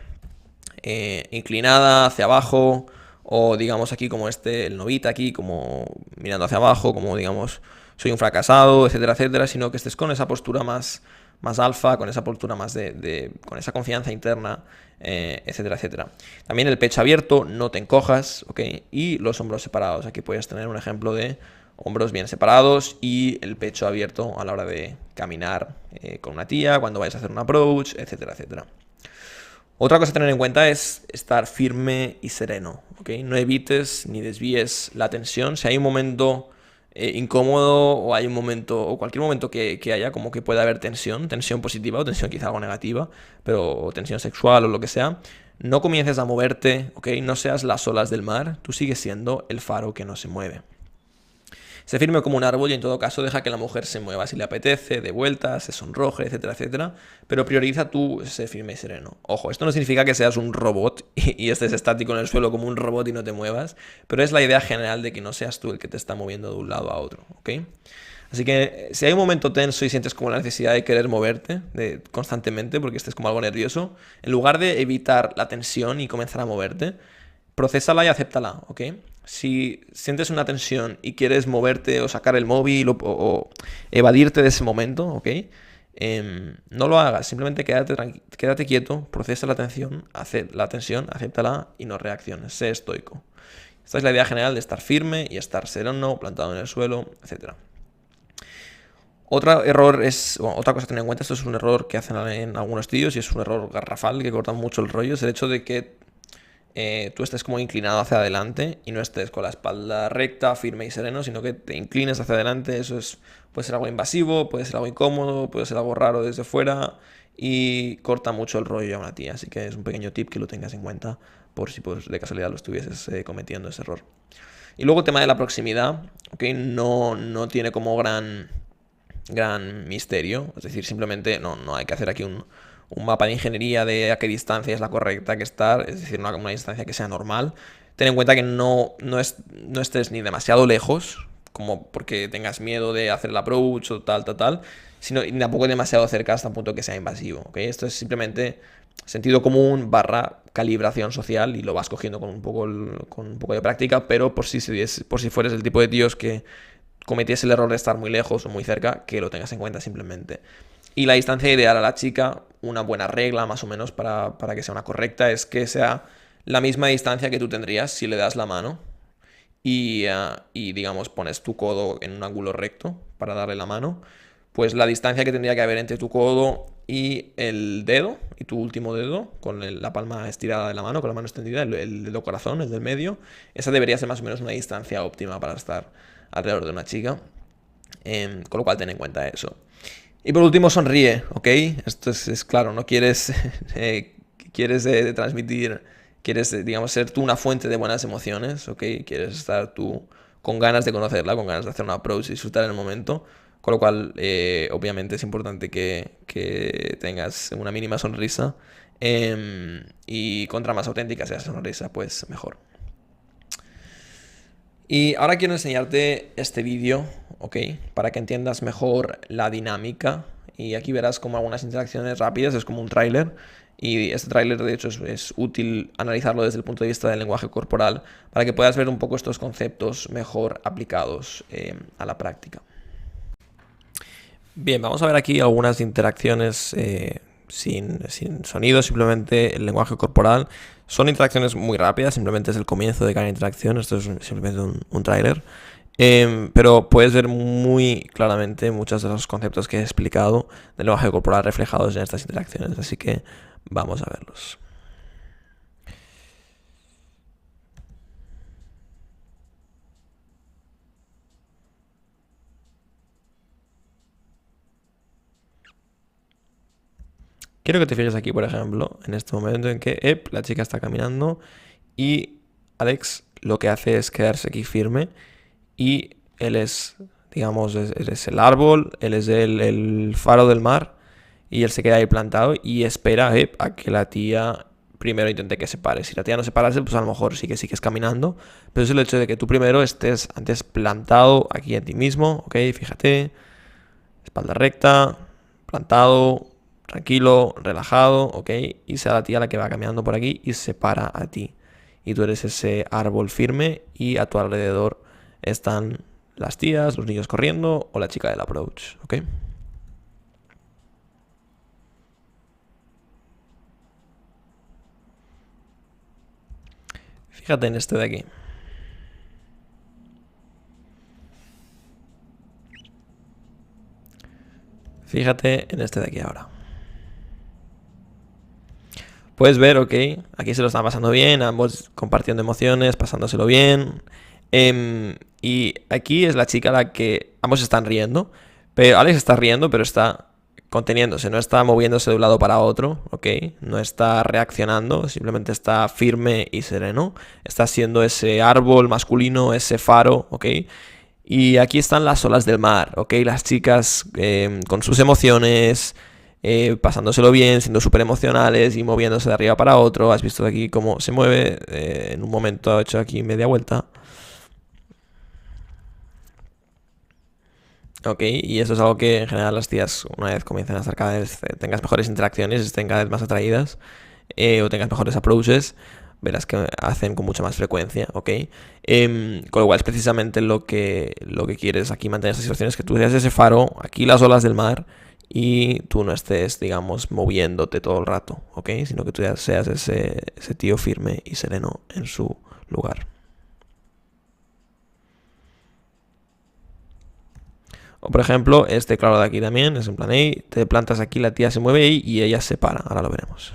inclinada hacia abajo, o digamos aquí como el novita aquí, como mirando hacia abajo, como digamos soy un fracasado, etcétera, etcétera, sino que estés con esa postura más alfa, con esa postura más con esa confianza interna, etcétera, etcétera. También el pecho abierto, no te encojas, ¿ok? Y los hombros separados. Aquí puedes tener un ejemplo de hombros bien separados y el pecho abierto a la hora de caminar con una tía, cuando vayas a hacer un approach, etcétera, etcétera. Otra cosa a tener en cuenta es estar firme y sereno, ¿ok? No evites ni desvíes la tensión. Si hay un momento incómodo o hay un momento, o cualquier momento que haya, como que pueda haber tensión positiva o tensión quizá algo negativa, pero tensión sexual o lo que sea, no comiences a moverte, ¿ok? No seas las olas del mar, tú sigues siendo el faro que no se mueve. Se firme como un árbol y en todo caso deja que la mujer se mueva si le apetece, de vuelta, se sonroje, etcétera, etcétera. Pero prioriza tú ser firme y sereno. Ojo, esto no significa que seas un robot y estés estático en el suelo como un robot y no te muevas, pero es la idea general de que no seas tú el que te está moviendo de un lado a otro, ¿ok? Así que si hay un momento tenso y sientes como la necesidad de querer moverte constantemente porque estés como algo nervioso, en lugar de evitar la tensión y comenzar a moverte, procésala y acéptala, ¿ok? Si sientes una tensión y quieres moverte o sacar el móvil o evadirte de ese momento, ¿ok? No lo hagas, simplemente quédate quieto, procesa la tensión, acéptala y no reacciones, sé estoico. Esta es la idea general de estar firme y estar sereno, plantado en el suelo, etc. Otra cosa a tener en cuenta, esto es un error que hacen en algunos tíos y es un error garrafal que corta mucho el rollo, es el hecho de que tú estés como inclinado hacia adelante y no estés con la espalda recta, firme y sereno, sino que te inclines hacia adelante. Puede ser algo invasivo, puede ser algo incómodo, puede ser algo raro desde fuera y corta mucho el rollo a una tía. Así que es un pequeño tip que lo tengas en cuenta por si pues, de casualidad lo estuvieses cometiendo ese error. Y luego el tema de la proximidad, ¿ok? No tiene como gran misterio, es decir, simplemente no hay que hacer aquí un mapa de ingeniería de a qué distancia es la correcta que estar, es decir, una distancia que sea normal. Ten en cuenta que no estés ni demasiado lejos, como porque tengas miedo de hacer el approach o tal, sino ni tampoco demasiado cerca hasta un punto que sea invasivo, ¿ok? Esto es simplemente sentido común / calibración social y lo vas cogiendo con un poco de práctica, pero por si fueres el tipo de tíos que cometiese el error de estar muy lejos o muy cerca, que lo tengas en cuenta simplemente. Y la distancia ideal a la chica, una buena regla más o menos para que sea una correcta, es que sea la misma distancia que tú tendrías si le das la mano y digamos pones tu codo en un ángulo recto para darle la mano, pues la distancia que tendría que haber entre tu codo y el dedo, y tu último dedo, con la palma estirada de la mano, con la mano extendida, el dedo corazón, el del medio, esa debería ser más o menos una distancia óptima para estar alrededor de una chica, con lo cual ten en cuenta eso. Y por último, sonríe, ¿ok? Esto es claro, no quieres, quieres transmitir, quieres, digamos, ser tú una fuente de buenas emociones, ¿ok? Quieres estar tú con ganas de conocerla, con ganas de hacer un approach y disfrutar en el momento, con lo cual, obviamente, es importante que tengas una mínima sonrisa y contra más auténtica sea esa sonrisa, pues mejor. Y ahora quiero enseñarte este vídeo, ¿ok? Para que entiendas mejor la dinámica. Y aquí verás como algunas interacciones rápidas, es como un tráiler. Y este tráiler, de hecho, es útil analizarlo desde el punto de vista del lenguaje corporal para que puedas ver un poco estos conceptos mejor aplicados a la práctica. Bien, vamos a ver aquí algunas interacciones sin sonido, simplemente el lenguaje corporal. Son interacciones muy rápidas, simplemente es el comienzo de cada interacción, esto es simplemente un tráiler. Pero puedes ver muy claramente muchos de los conceptos que he explicado del lenguaje corporal reflejados en estas interacciones, así que vamos a verlos. Quiero que te fijes aquí, por ejemplo, en este momento en que la chica está caminando y Alex lo que hace es quedarse aquí firme y él es, digamos, él es el árbol, él es el faro del mar y él se queda ahí plantado y espera a que la tía primero intente que se pare. Si la tía no se parase, pues a lo mejor sí que sigues caminando, pero es el hecho de que tú primero estés antes plantado aquí en ti mismo, ¿ok? Fíjate, espalda recta, plantado, tranquilo, relajado, ¿ok? Y sea la tía la que va caminando por aquí y se para a ti. Y tú eres ese árbol firme y a tu alrededor están las tías, los niños corriendo o la chica del approach, ¿ok? Fíjate en este de aquí. Fíjate en este de aquí ahora. Puedes ver, ok, aquí se lo están pasando bien, ambos compartiendo emociones, pasándoselo bien. Y aquí es la chica la que ambos están riendo. Pero Alex está riendo, pero está conteniéndose, no está moviéndose de un lado para otro, ok. No está reaccionando, simplemente está firme y sereno. Está siendo ese árbol masculino, ese faro, ok. Y aquí están las olas del mar, ¿ok? Las chicas con sus emociones, pasándoselo bien, siendo súper emocionales y moviéndose de arriba para otro. Has visto aquí cómo se mueve. En un momento ha hecho aquí media vuelta. Ok, y eso es algo que en general las tías, una vez comiencen a estar cada vez, tengas mejores interacciones, estén cada vez más atraídas, o tengas mejores approaches, verás que hacen con mucha más frecuencia, ¿ok? Con lo cual es precisamente lo que quieres aquí mantener esta situación, es que tú seas ese faro, aquí las olas del mar, y tú no estés, digamos, moviéndote todo el rato, ¿ok? Sino que tú ya seas ese tío firme y sereno en su lugar. O por ejemplo, este claro de aquí también, es en plan, hey, te plantas aquí, la tía se mueve y ella se para, ahora lo veremos.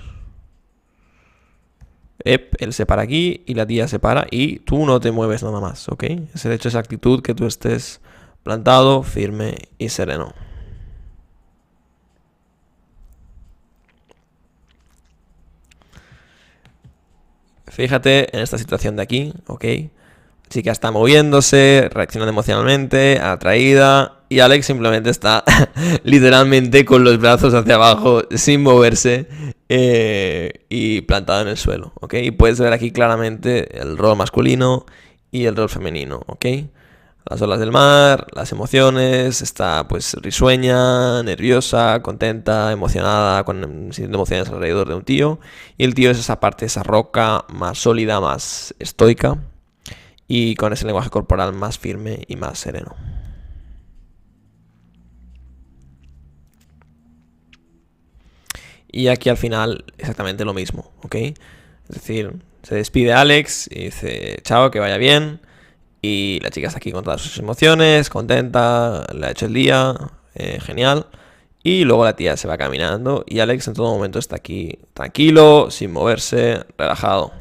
Él se para aquí y la tía se para y tú no te mueves nada más, ¿ok? Es el hecho, esa actitud que tú estés plantado, firme y sereno. Fíjate en esta situación de aquí, ¿ok? La chica está moviéndose, reaccionando emocionalmente, atraída, y Alex simplemente está literalmente con los brazos hacia abajo, sin moverse, y plantado en el suelo, ¿ok? Y puedes ver aquí claramente el rol masculino y el rol femenino, ¿ok? Las olas del mar, las emociones, está pues risueña, nerviosa, contenta, emocionada, sintiendo emociones alrededor de un tío. Y el tío es esa parte, esa roca más sólida, más estoica, y con ese lenguaje corporal más firme y más sereno. Y aquí al final exactamente lo mismo, ¿ok? Es decir, se despide Alex y dice, chao, que vaya bien. Y la chica está aquí con todas sus emociones, contenta, le ha hecho el día, genial. Y luego la tía se va caminando y Alex en todo momento está aquí tranquilo, sin moverse, relajado.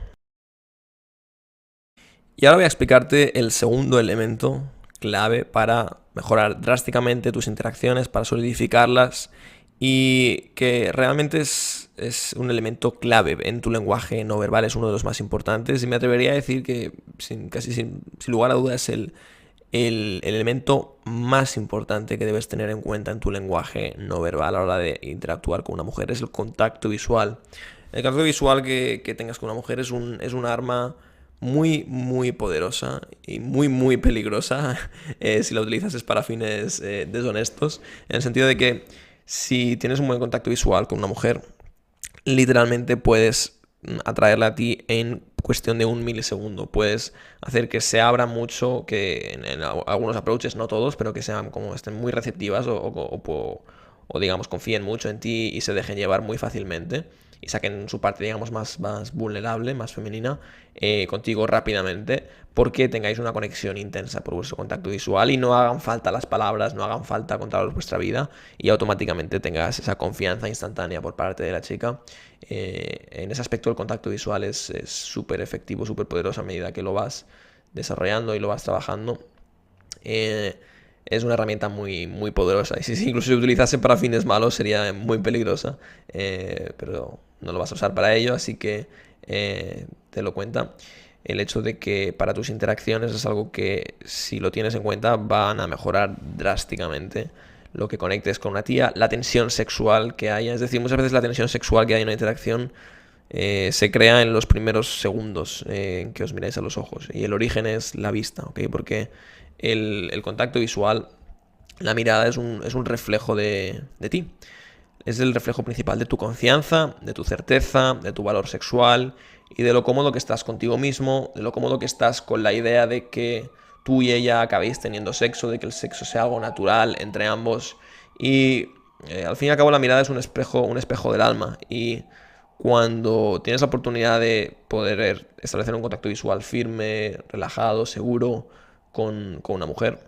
Y ahora voy a explicarte el segundo elemento clave para mejorar drásticamente tus interacciones, para solidificarlas y que realmente es un elemento clave en tu lenguaje no verbal, es uno de los más importantes y me atrevería a decir que sin lugar a dudas es el elemento más importante que debes tener en cuenta en tu lenguaje no verbal a la hora de interactuar con una mujer, es el contacto visual. El contacto visual que tengas con una mujer es un arma muy, muy poderosa y muy, muy peligrosa si la utilizas es para fines deshonestos, en el sentido de que si tienes un buen contacto visual con una mujer, literalmente puedes atraerla a ti en cuestión de un milisegundo. Puedes hacer que se abra mucho, que en algunos approaches, no todos, pero que sean como estén muy receptivas o digamos confíen mucho en ti y se dejen llevar muy fácilmente y saquen su parte, digamos, más vulnerable, más femenina, contigo rápidamente, porque tengáis una conexión intensa por vuestro contacto visual y no hagan falta las palabras, no hagan falta contaros vuestra vida y automáticamente tengas esa confianza instantánea por parte de la chica. En ese aspecto el contacto visual es súper efectivo, súper poderoso a medida que lo vas desarrollando y lo vas trabajando. Es una herramienta muy, muy poderosa. Y si incluso se utilizase para fines malos sería muy peligrosa. Pero no lo vas a usar para ello, así que te lo cuenta. El hecho de que para tus interacciones es algo que si lo tienes en cuenta van a mejorar drásticamente lo que conectes con una tía, la tensión sexual que haya. Es decir, muchas veces la tensión sexual que hay en una interacción se crea en los primeros segundos en que os miráis a los ojos. Y el origen es la vista, ¿ok? Porque el contacto visual, la mirada es un reflejo de ti. es el reflejo principal de tu confianza, de tu certeza, de tu valor sexual y de lo cómodo que estás contigo mismo, de lo cómodo que estás con la idea de que tú y ella acabéis teniendo sexo, de que el sexo sea algo natural entre ambos. Y al fin y al cabo la mirada es un espejo del alma. Y cuando tienes la oportunidad de poder establecer un contacto visual firme, relajado, seguro con una mujer,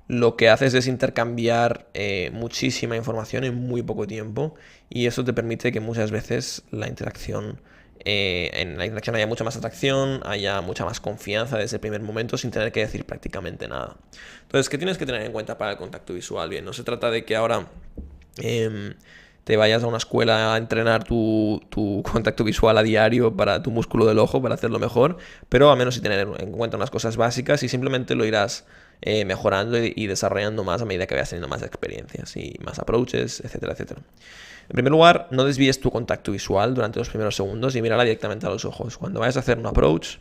lo que haces es intercambiar muchísima información en muy poco tiempo, y eso te permite que muchas veces en la interacción haya mucha más atracción, haya mucha más confianza desde el primer momento sin tener que decir prácticamente nada. Entonces, ¿qué tienes que tener en cuenta para el contacto visual? Bien, no se trata de que ahora te vayas a una escuela a entrenar tu contacto visual a diario para tu músculo del ojo, para hacerlo mejor, pero al menos sí tener en cuenta unas cosas básicas, y simplemente lo irás mejorando y desarrollando más a medida que vayas teniendo más experiencias y más approaches, etcétera, etcétera. En primer lugar, no desvíes tu contacto visual durante los primeros segundos y mírala directamente a los ojos. Cuando vayas a hacer un approach,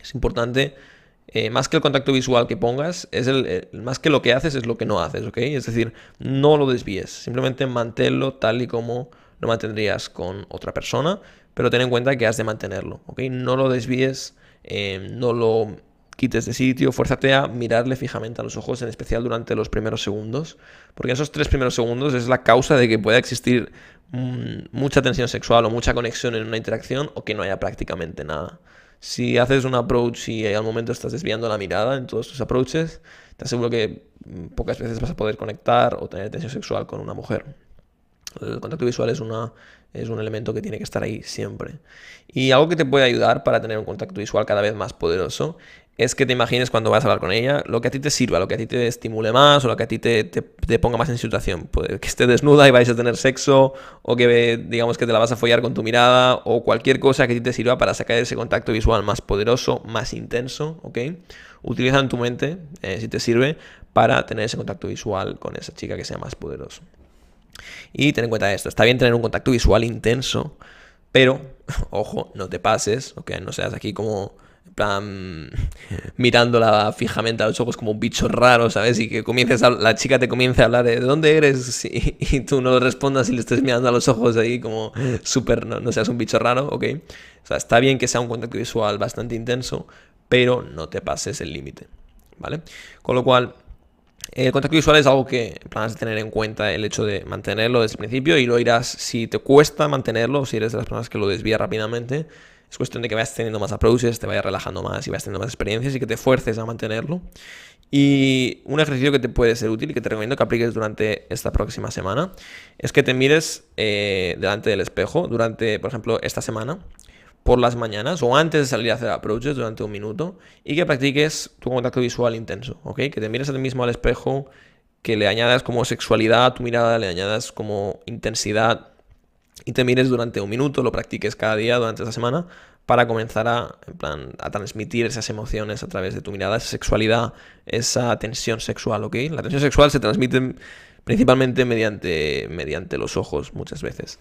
es importante, más que el contacto visual que pongas, más que lo que haces es lo que no haces, ¿ok? Es decir, no lo desvíes, simplemente manténlo tal y como lo mantendrías con otra persona, pero ten en cuenta que has de mantenerlo, ¿ok? No lo desvíes, no lo quites de sitio, fuérzate a mirarle fijamente a los ojos, en especial durante los primeros segundos, porque esos 3 primeros segundos es la causa de que pueda existir mucha tensión sexual o mucha conexión en una interacción, o que no haya prácticamente nada. Si haces un approach y al momento estás desviando la mirada en todos tus approaches, te aseguro que pocas veces vas a poder conectar o tener tensión sexual con una mujer. El contacto visual es un elemento que tiene que estar ahí siempre. Y algo que te puede ayudar para tener un contacto visual cada vez más poderoso es que te imagines, cuando vas a hablar con ella, lo que a ti te sirva, lo que a ti te estimule más, o lo que a ti te ponga más en situación. Puede que esté desnuda y vais a tener sexo, o que digamos que te la vas a follar con tu mirada, o cualquier cosa que a ti te sirva para sacar ese contacto visual más poderoso, más intenso, ¿ok? Utiliza en tu mente, si te sirve, para tener ese contacto visual con esa chica que sea más poderoso. Y ten en cuenta esto, está bien tener un contacto visual intenso, pero, ojo, no te pases, ¿ok? No seas aquí como, en plan, mirándola fijamente a los ojos como un bicho raro, ¿sabes? Y que la chica te comience a hablar de dónde eres, y tú no le respondas y le estés mirando a los ojos ahí como súper, no seas un bicho raro, ¿ok? O sea, está bien que sea un contacto visual bastante intenso, pero no te pases el límite, ¿vale? Con lo cual, el contacto visual es algo que has de tener en cuenta, el hecho de mantenerlo desde el principio, y lo irás, si te cuesta mantenerlo, si eres de las personas que lo desvía rápidamente, es cuestión de que vayas teniendo más approaches, te vayas relajando más y vayas teniendo más experiencias, y que te fuerces a mantenerlo. Y un ejercicio que te puede ser útil y que te recomiendo que apliques durante esta próxima semana es que te mires delante del espejo durante, por ejemplo, esta semana, por las mañanas o antes de salir a hacer approaches durante un minuto, y que practiques tu contacto visual intenso, ¿ok? Que te mires a ti mismo al espejo, que le añadas como sexualidad a tu mirada, le añadas como intensidad, y te mires durante un minuto, lo practiques cada día durante esta semana para comenzar a transmitir esas emociones a través de tu mirada, esa sexualidad, esa tensión sexual, ¿ok? La tensión sexual se transmite principalmente mediante los ojos muchas veces.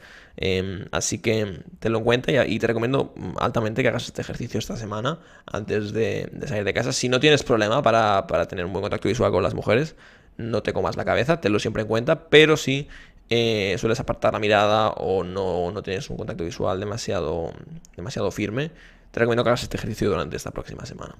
Así que tenlo en cuenta, y te recomiendo altamente que hagas este ejercicio esta semana antes de salir de casa. Si no tienes problema para tener un buen contacto visual con las mujeres, no te comas la cabeza, tenlo siempre en cuenta, pero si sueles apartar la mirada o no tienes un contacto visual demasiado firme, te recomiendo que hagas este ejercicio durante esta próxima semana.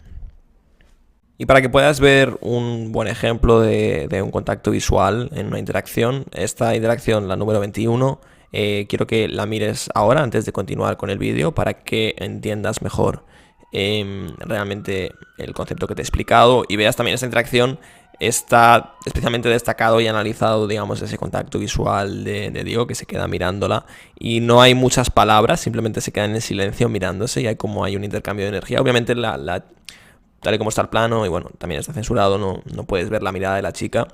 Y para que puedas ver un buen ejemplo de un contacto visual en una interacción, esta interacción, la número 21, quiero que la mires ahora antes de continuar con el vídeo, para que entiendas mejor realmente el concepto que te he explicado, y veas también esta interacción. Está especialmente destacado y analizado, digamos, ese contacto visual de Diego, que se queda mirándola y no hay muchas palabras, simplemente se quedan en silencio mirándose, y hay un intercambio de energía. Obviamente tal y como está el plano, y bueno, también está censurado, no puedes ver la mirada de la chica.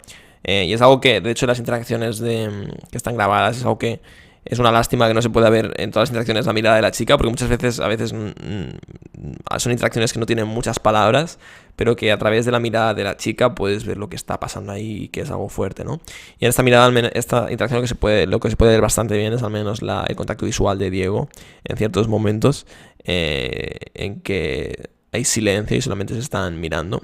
Y es algo que, de hecho, las interacciones que están grabadas, es algo que es una lástima que no se pueda ver en todas las interacciones la mirada de la chica, porque muchas veces, son interacciones que no tienen muchas palabras, pero que a través de la mirada de la chica puedes ver lo que está pasando ahí, y que es algo fuerte, ¿no? Y en esta mirada, esta interacción, lo que se puede ver bastante bien es al menos el contacto visual de Diego en ciertos momentos en que hay silencio y solamente se están mirando.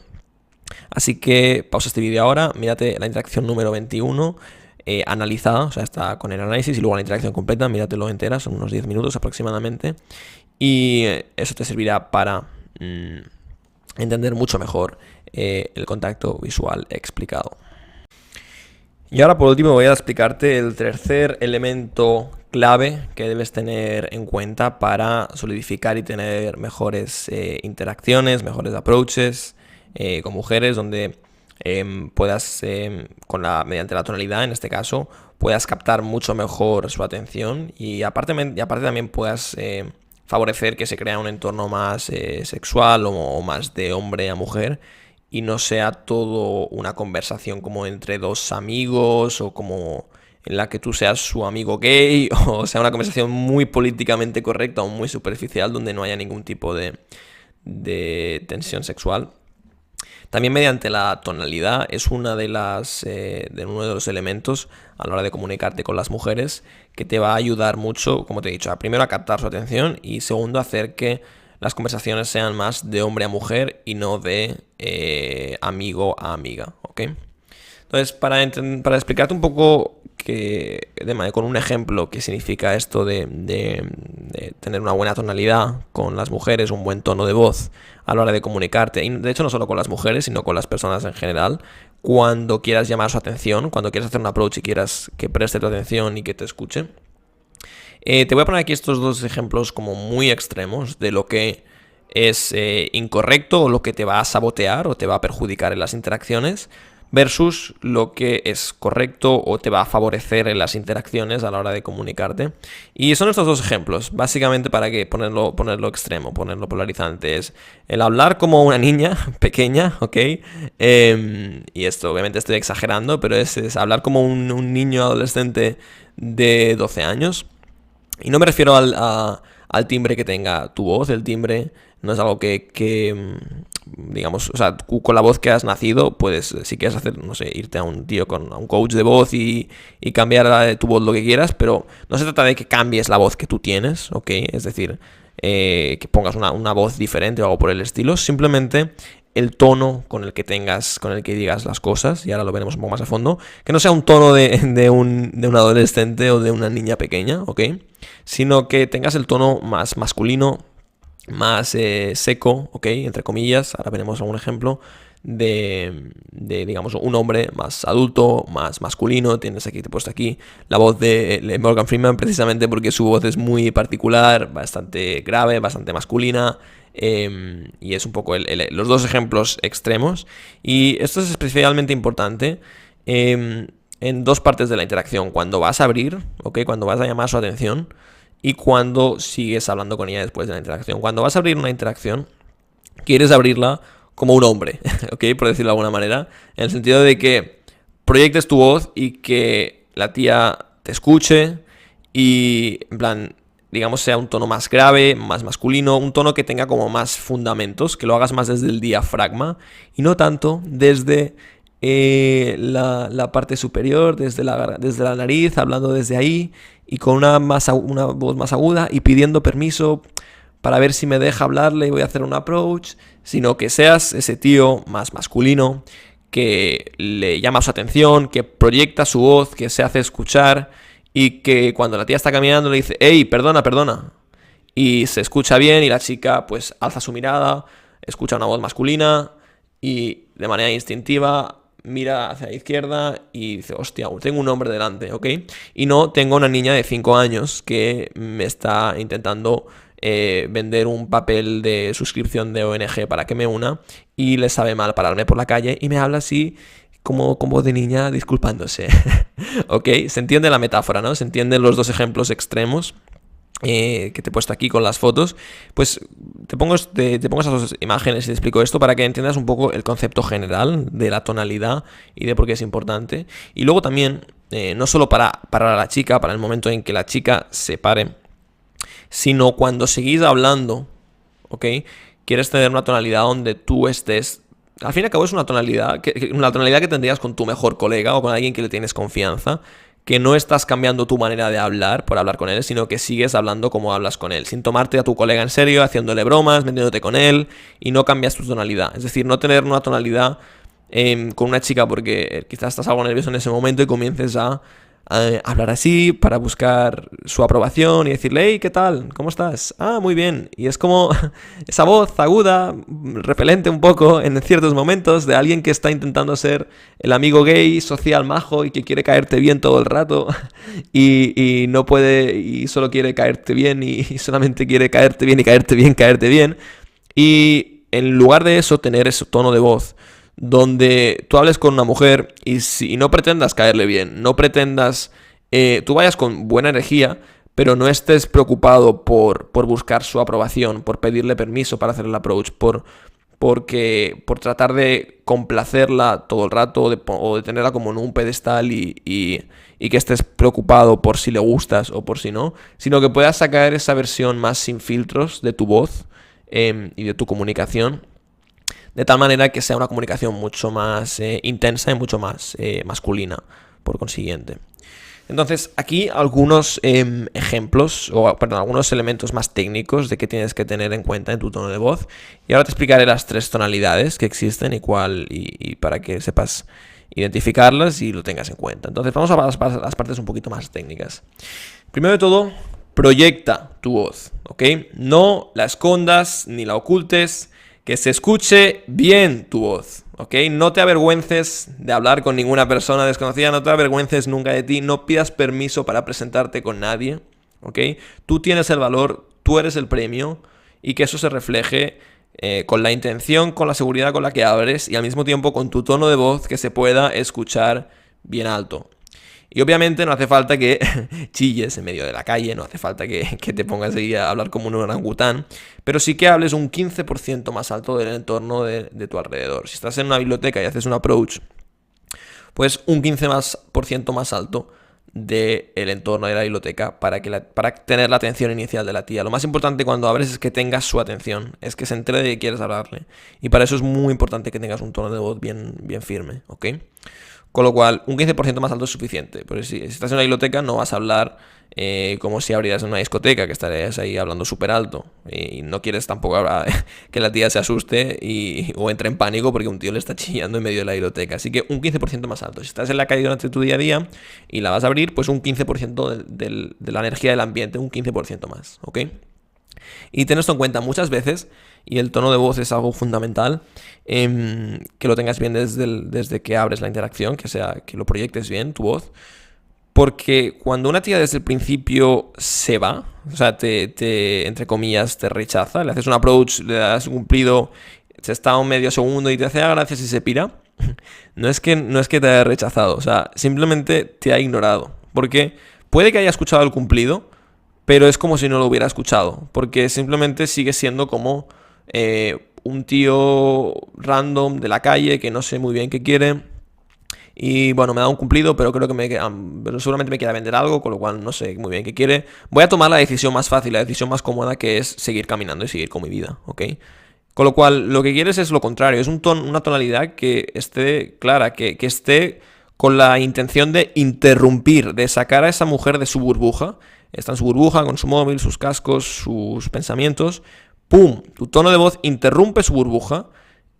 Así que pausa este vídeo ahora, mírate la interacción número 21, analizada, o sea, está con el análisis y luego la interacción completa, míratelo entera, son unos 10 minutos aproximadamente, y eso te servirá para entender mucho mejor el contacto visual explicado. Y ahora por último voy a explicarte el tercer elemento clave que debes tener en cuenta para solidificar y tener mejores interacciones, mejores approaches con mujeres, donde puedas, mediante la tonalidad en este caso, puedas captar mucho mejor su atención y aparte también puedas favorecer que se crea un entorno más sexual o más de hombre a mujer, y no sea todo una conversación como entre dos amigos o como en la que tú seas su amigo gay, o sea, una conversación muy políticamente correcta o muy superficial donde no haya ningún tipo de tensión sexual. También mediante la tonalidad es uno de los elementos a la hora de comunicarte con las mujeres que te va a ayudar mucho, como te he dicho, primero a captar su atención y segundo a hacer que las conversaciones sean más de hombre a mujer y no de amigo a amiga, ¿ok? Entonces, para explicarte un poco con un ejemplo qué significa esto de tener una buena tonalidad con las mujeres, un buen tono de voz a la hora de comunicarte, y de hecho no solo con las mujeres, sino con las personas en general, cuando quieras llamar su atención, cuando quieras hacer un approach y quieras que preste tu atención y que te escuche. Te voy a poner aquí estos dos ejemplos como muy extremos de lo que es incorrecto o lo que te va a sabotear o te va a perjudicar en las interacciones versus lo que es correcto o te va a favorecer en las interacciones a la hora de comunicarte. Y son estos dos ejemplos, básicamente para que ponerlo extremo, ponerlo polarizante, es el hablar como una niña pequeña, ¿ok? Y esto obviamente estoy exagerando, pero es hablar como un niño adolescente de 12 años. Y no me refiero al timbre que tenga tu voz, el timbre no es algo que digamos, o sea, con la voz que has nacido, puedes, si quieres hacer, no sé, irte a un coach de voz y cambiar tu voz lo que quieras, pero no se trata de que cambies la voz que tú tienes, ¿ok? Es decir, que pongas una voz diferente o algo por el estilo, simplemente el tono con el que digas las cosas, y ahora lo veremos un poco más a fondo, que no sea un tono de un adolescente o de una niña pequeña, ¿ok? Sino que tengas el tono más masculino, más seco, ¿ok? Entre comillas, ahora veremos algún ejemplo de digamos, un hombre más adulto, más masculino. Te he puesto aquí la voz de Morgan Freeman, precisamente porque su voz es muy particular, bastante grave, bastante masculina, y es un poco los dos ejemplos extremos. Y esto es especialmente importante en dos partes de la interacción: cuando vas a abrir, ¿ok? Cuando vas a llamar su atención, y cuando sigues hablando con ella después de la interacción. Cuando vas a abrir una interacción, quieres abrirla como un hombre, ¿ok? Por decirlo de alguna manera, en el sentido de que proyectes tu voz y que la tía te escuche y, en plan, digamos, sea un tono más grave, más masculino, un tono que tenga como más fundamentos, que lo hagas más desde el diafragma y no tanto desde la parte superior, desde la nariz, hablando desde ahí y con una voz más aguda y pidiendo permiso para ver si me deja hablarle y voy a hacer un approach, sino que seas ese tío más masculino que le llama su atención, que proyecta su voz, que se hace escuchar y que cuando la tía está caminando le dice «Hey, perdona», y se escucha bien y la chica pues alza su mirada, escucha una voz masculina y de manera instintiva mira hacia la izquierda y dice «Hostia, tengo un hombre delante», ¿ok? Y no tengo una niña de 5 años que me está intentando vender un papel de suscripción de ONG para que me una y le sabe mal pararme por la calle y me habla así como de niña disculpándose. ¿Ok? Se entiende la metáfora, ¿no? Se entienden los dos ejemplos extremos que te he puesto aquí con las fotos. Pues te pongo esas dos imágenes y te explico esto para que entiendas un poco el concepto general de la tonalidad y de por qué es importante. Y luego también, no solo para la chica, para el momento en que la chica se pare, sino cuando seguís hablando, ¿ok? Quieres tener una tonalidad donde tú estés... Al fin y al cabo es una tonalidad que tendrías con tu mejor colega o con alguien que le tienes confianza, que no estás cambiando tu manera de hablar por hablar con él, sino que sigues hablando como hablas con él, sin tomarte a tu colega en serio, haciéndole bromas, metiéndote con él, y no cambias tu tonalidad. Es decir, no tener una tonalidad con una chica porque quizás estás algo nervioso en ese momento y comiences a hablar así para buscar su aprobación y decirle, hey, ¿qué tal? ¿Cómo estás? Ah, muy bien. Y es como esa voz aguda, repelente un poco en ciertos momentos de alguien que está intentando ser el amigo gay, social, majo y que quiere caerte bien todo el rato y no puede y solo quiere caerte bien y solamente quiere caerte bien y caerte bien, caerte bien. Y en lugar de eso, tener ese tono de voz donde tú hables con una mujer y no pretendas caerle bien, no pretendas, tú vayas con buena energía, pero no estés preocupado por buscar su aprobación, por pedirle permiso para hacer el approach, por tratar de complacerla todo el rato o de tenerla como en un pedestal y que estés preocupado por si le gustas o por si no, sino que puedas sacar esa versión más sin filtros de tu voz y de tu comunicación, de tal manera que sea una comunicación mucho más intensa y mucho más masculina, por consiguiente. Entonces, aquí algunos ejemplos, algunos elementos más técnicos de qué tienes que tener en cuenta en tu tono de voz. Y ahora te explicaré las 3 tonalidades que existen y para que sepas identificarlas y lo tengas en cuenta. Entonces, vamos a las partes un poquito más técnicas. Primero de todo, proyecta tu voz, ¿ok? No la escondas ni la ocultes. Que se escuche bien tu voz, ¿ok? No te avergüences de hablar con ninguna persona desconocida, no te avergüences nunca de ti, no pidas permiso para presentarte con nadie, ¿ok? Tú tienes el valor, tú eres el premio y que eso se refleje con la intención, con la seguridad con la que abres y al mismo tiempo con tu tono de voz que se pueda escuchar bien alto. Y obviamente no hace falta que chilles en medio de la calle, no hace falta que te pongas ahí a hablar como un orangután, pero sí que hables un 15% más alto del entorno de tu alrededor. Si estás en una biblioteca y haces un approach, pues un 15% más alto del entorno de la biblioteca para tener la atención inicial de la tía. Lo más importante cuando abres es que tengas su atención, es que se entere de que quieres hablarle. Y para eso es muy importante que tengas un tono de voz bien firme, ¿ok? Con lo cual, un 15% más alto es suficiente. Porque si estás en una biblioteca no vas a hablar como si abrieras en una discoteca, que estarías ahí hablando súper alto. Y no quieres tampoco que la tía se asuste o entre en pánico porque un tío le está chillando en medio de la biblioteca. Así que un 15% más alto. Si estás en la calle durante tu día a día y la vas a abrir, pues un 15% de la energía del ambiente, un 15% más, ¿ok? Y ten esto en cuenta muchas veces, y el tono de voz es algo fundamental, que lo tengas bien desde que abres la interacción, que lo proyectes bien, tu voz, porque cuando una tía desde el principio se va, o sea, entre comillas, te rechaza, le haces un approach, le das un cumplido, se está un medio segundo y te hace gracias y se pira, no es que te haya rechazado, o sea, simplemente te ha ignorado, porque puede que haya escuchado el cumplido, pero es como si no lo hubiera escuchado, porque simplemente sigue siendo como un tío random de la calle que no sé muy bien qué quiere. Y bueno, me da un cumplido, pero creo que pero seguramente me quiera vender algo, con lo cual no sé muy bien qué quiere. Voy a tomar la decisión más fácil, la decisión más cómoda, que es seguir caminando y seguir con mi vida, ¿ok? Con lo cual, lo que quieres es lo contrario, es una tonalidad que esté clara, que esté con la intención de interrumpir, de sacar a esa mujer de su burbuja. Está en su burbuja, con su móvil, sus cascos, sus pensamientos. ¡Pum! Tu tono de voz interrumpe su burbuja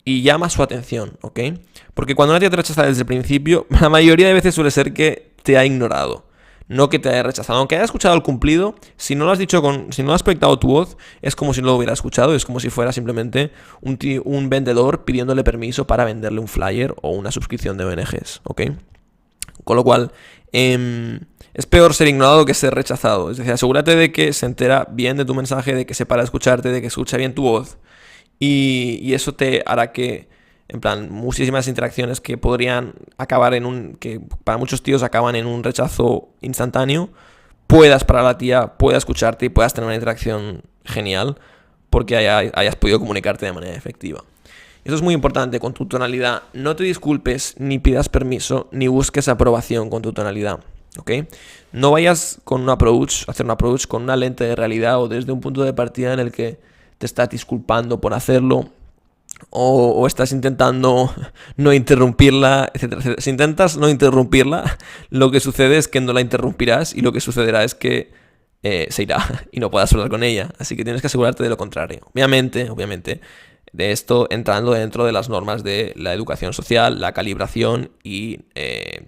y llama su atención, ¿ok? Porque cuando una tía te rechaza desde el principio, la mayoría de veces suele ser que te ha ignorado, no que te haya rechazado. Aunque haya escuchado el cumplido, si no lo has proyectado tu voz, es como si no lo hubiera escuchado, es como si fuera simplemente un vendedor pidiéndole permiso para venderle un flyer o una suscripción de ONGs, ¿ok? Con lo cual, es peor ser ignorado que ser rechazado. Es decir, asegúrate de que se entera bien de tu mensaje, de que se para a escucharte, de que escucha bien tu voz. Y eso te hará que, en plan, muchísimas interacciones que podrían acabar que para muchos tíos acaban en un rechazo instantáneo, puedas parar a la tía, pueda escucharte y puedas tener una interacción genial porque hayas podido comunicarte de manera efectiva. Eso es muy importante con tu tonalidad. No te disculpes, ni pidas permiso, ni busques aprobación con tu tonalidad, ¿ok? No vayas a hacer un approach con una lente de realidad o desde un punto de partida en el que te estás disculpando por hacerlo o estás intentando no interrumpirla, etcétera, etcétera. Si intentas no interrumpirla, lo que sucede es que no la interrumpirás y lo que sucederá es que se irá y no podrás hablar con ella. Así que tienes que asegurarte de lo contrario. Obviamente, de esto entrando dentro de las normas de la educación social, la calibración y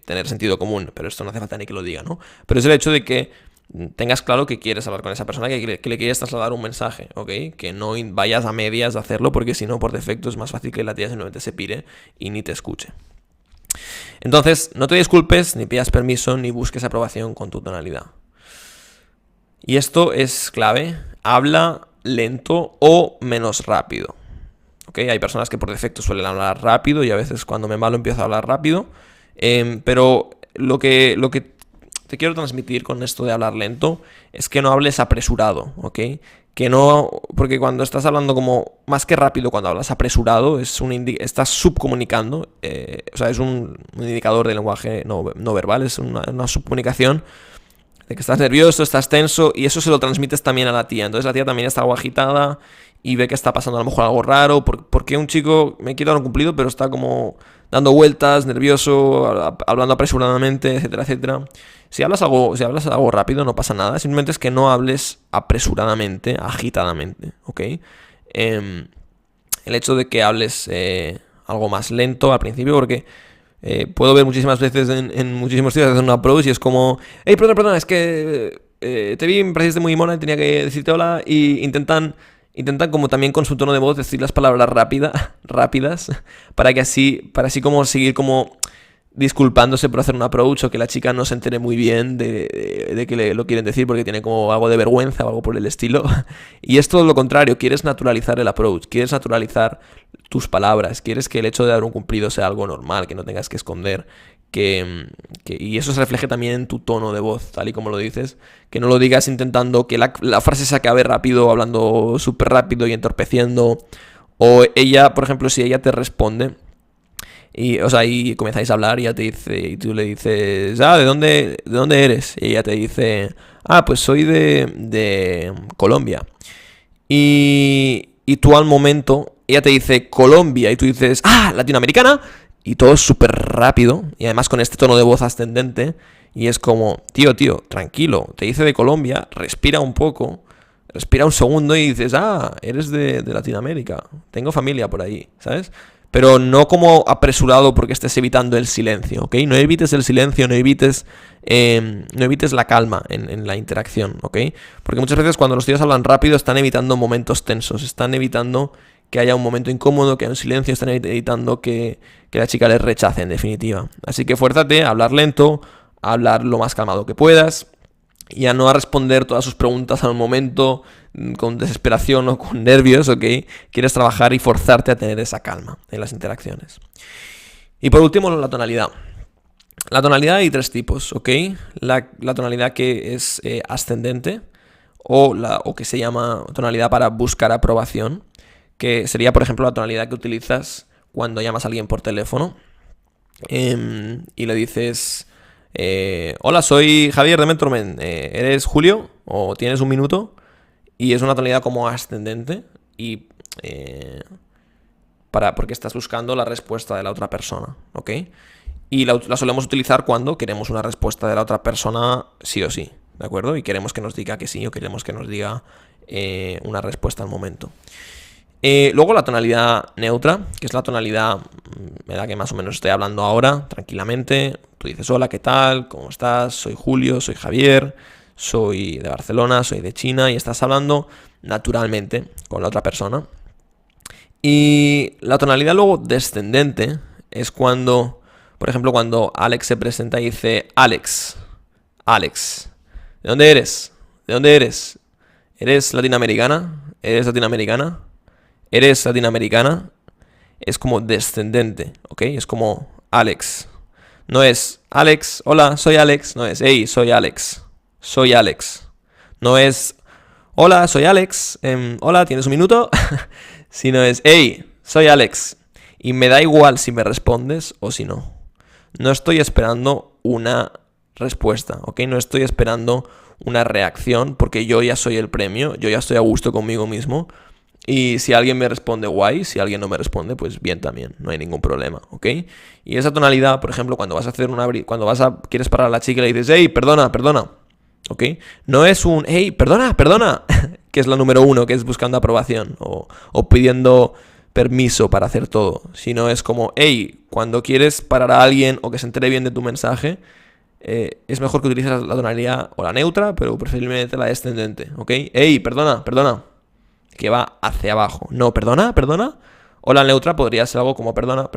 tener sentido común. Pero esto no hace falta ni que lo diga, ¿no? Pero es el hecho de que tengas claro que quieres hablar con esa persona, que le quieres trasladar un mensaje, ¿ok? Que no vayas a medias de hacerlo, porque si no, por defecto es más fácil que la tía simplemente se pire y ni te escuche. Entonces, no te disculpes, ni pidas permiso, ni busques aprobación con tu tonalidad. Y esto es clave. Habla lento o menos rápido. ¿Okay? Hay personas que por defecto suelen hablar rápido y a veces cuando me embalo empiezo a hablar rápido. Pero lo que te quiero transmitir con esto de hablar lento es que no hables apresurado, ¿ok? Que no, porque cuando estás hablando como más que rápido, cuando hablas apresurado, estás subcomunicando, o sea, es un indicador de lenguaje no verbal, es una subcomunicación de que estás nervioso, estás tenso, y eso se lo transmites también a la tía. Entonces la tía también está algo agitada y ve que está pasando a lo mejor algo raro, porque un chico me quiere dar un cumplido, pero está como dando vueltas, nervioso, hablando apresuradamente, etcétera, etcétera. Si hablas algo rápido, no pasa nada, simplemente es que no hables apresuradamente, agitadamente, ¿ok? El hecho de que hables algo más lento al principio, porque puedo ver muchísimas veces en muchísimos tíos hacer un approach y es como, hey, perdona, es que te vi, me pareciste muy mona y tenía que decirte hola, y intentan como también con su tono de voz decir las palabras rápidas para así como seguir como disculpándose por hacer un approach, o que la chica no se entere muy bien de que lo quieren decir porque tiene como algo de vergüenza o algo por el estilo. Y es todo lo contrario, quieres naturalizar el approach, quieres naturalizar tus palabras, quieres que el hecho de dar un cumplido sea algo normal, que no tengas que esconder, y eso se refleje también en tu tono de voz, tal y como lo dices, que no lo digas intentando que la frase se acabe rápido, hablando súper rápido y entorpeciendo, o ella, por ejemplo, si ella te responde y comenzáis a hablar y ella te dice, y tú le dices, ¿de dónde eres? Y ella te dice, pues soy de Colombia. Y tú al momento, ella te dice Colombia y tú dices, latinoamericana, y todo es súper rápido, y además con este tono de voz ascendente, y es como, tío, tranquilo, te dice de Colombia, respira un poco, respira un segundo y dices, eres de Latinoamérica, tengo familia por ahí, ¿sabes? Pero no como apresurado porque estés evitando el silencio, ¿ok? No evites el silencio, no evites la calma en la interacción, ¿ok? Porque muchas veces cuando los tíos hablan rápido están evitando momentos tensos, están evitando que haya un momento incómodo, que haya un silencio, están evitando que la chica les rechace, en definitiva. Así que fuérzate a hablar lento, a hablar lo más calmado que puedas, y a no a responder todas sus preguntas al momento con desesperación o con nervios, ¿ok? Quieres trabajar y forzarte a tener esa calma en las interacciones. Y por último, la tonalidad. La tonalidad hay tres tipos, ¿ok? La tonalidad que es ascendente, o que se llama tonalidad para buscar aprobación, que sería, por ejemplo, la tonalidad que utilizas cuando llamas a alguien por teléfono y le dices... hola, soy Javier de Mentormen, ¿eres Julio? ¿O tienes un minuto? Y es una tonalidad como ascendente y porque estás buscando la respuesta de la otra persona, ¿ok? Y la solemos utilizar cuando queremos una respuesta de la otra persona sí o sí, ¿de acuerdo? Y queremos que nos diga que sí, o queremos que nos diga una respuesta al momento. Luego la tonalidad neutra, que es la tonalidad en la que más o menos estoy hablando ahora, tranquilamente. Tú dices, hola, ¿qué tal? ¿Cómo estás? Soy Julio, soy Javier, soy de Barcelona, soy de China, y estás hablando naturalmente con la otra persona. Y la tonalidad luego descendente es cuando, por ejemplo, cuando Alex se presenta y dice, Alex, ¿de dónde eres? ¿De dónde eres? ¿Eres latinoamericana? ¿Eres latinoamericana? ¿Eres latinoamericana? Es como descendente, ¿ok? Es como Alex. No es Alex, hola, soy Alex. No es, hey, soy Alex. Soy Alex. No es, hola, soy Alex. Hola, ¿tienes un minuto? Sino es, hey, soy Alex. Y me da igual si me respondes o si no. No estoy esperando una respuesta, ¿ok? No estoy esperando una reacción porque yo ya soy el premio. Yo ya estoy a gusto conmigo mismo. Y si alguien me responde, guay. Si alguien no me responde, pues bien también. No hay ningún problema, ¿ok? Y esa tonalidad, por ejemplo, cuando vas a hacer quieres parar a la chica y le dices, hey, perdona, ¿ok? No es un, hey, perdona, que es la número 1, que es buscando aprobación o pidiendo permiso para hacer todo, sino es como, hey, cuando quieres parar a alguien o que se entere bien de tu mensaje, es mejor que utilices la tonalidad o la neutra, pero preferiblemente la descendente, ¿ok? Hey, perdona, que va hacia abajo. No, perdona. O la neutra podría ser algo como perdona.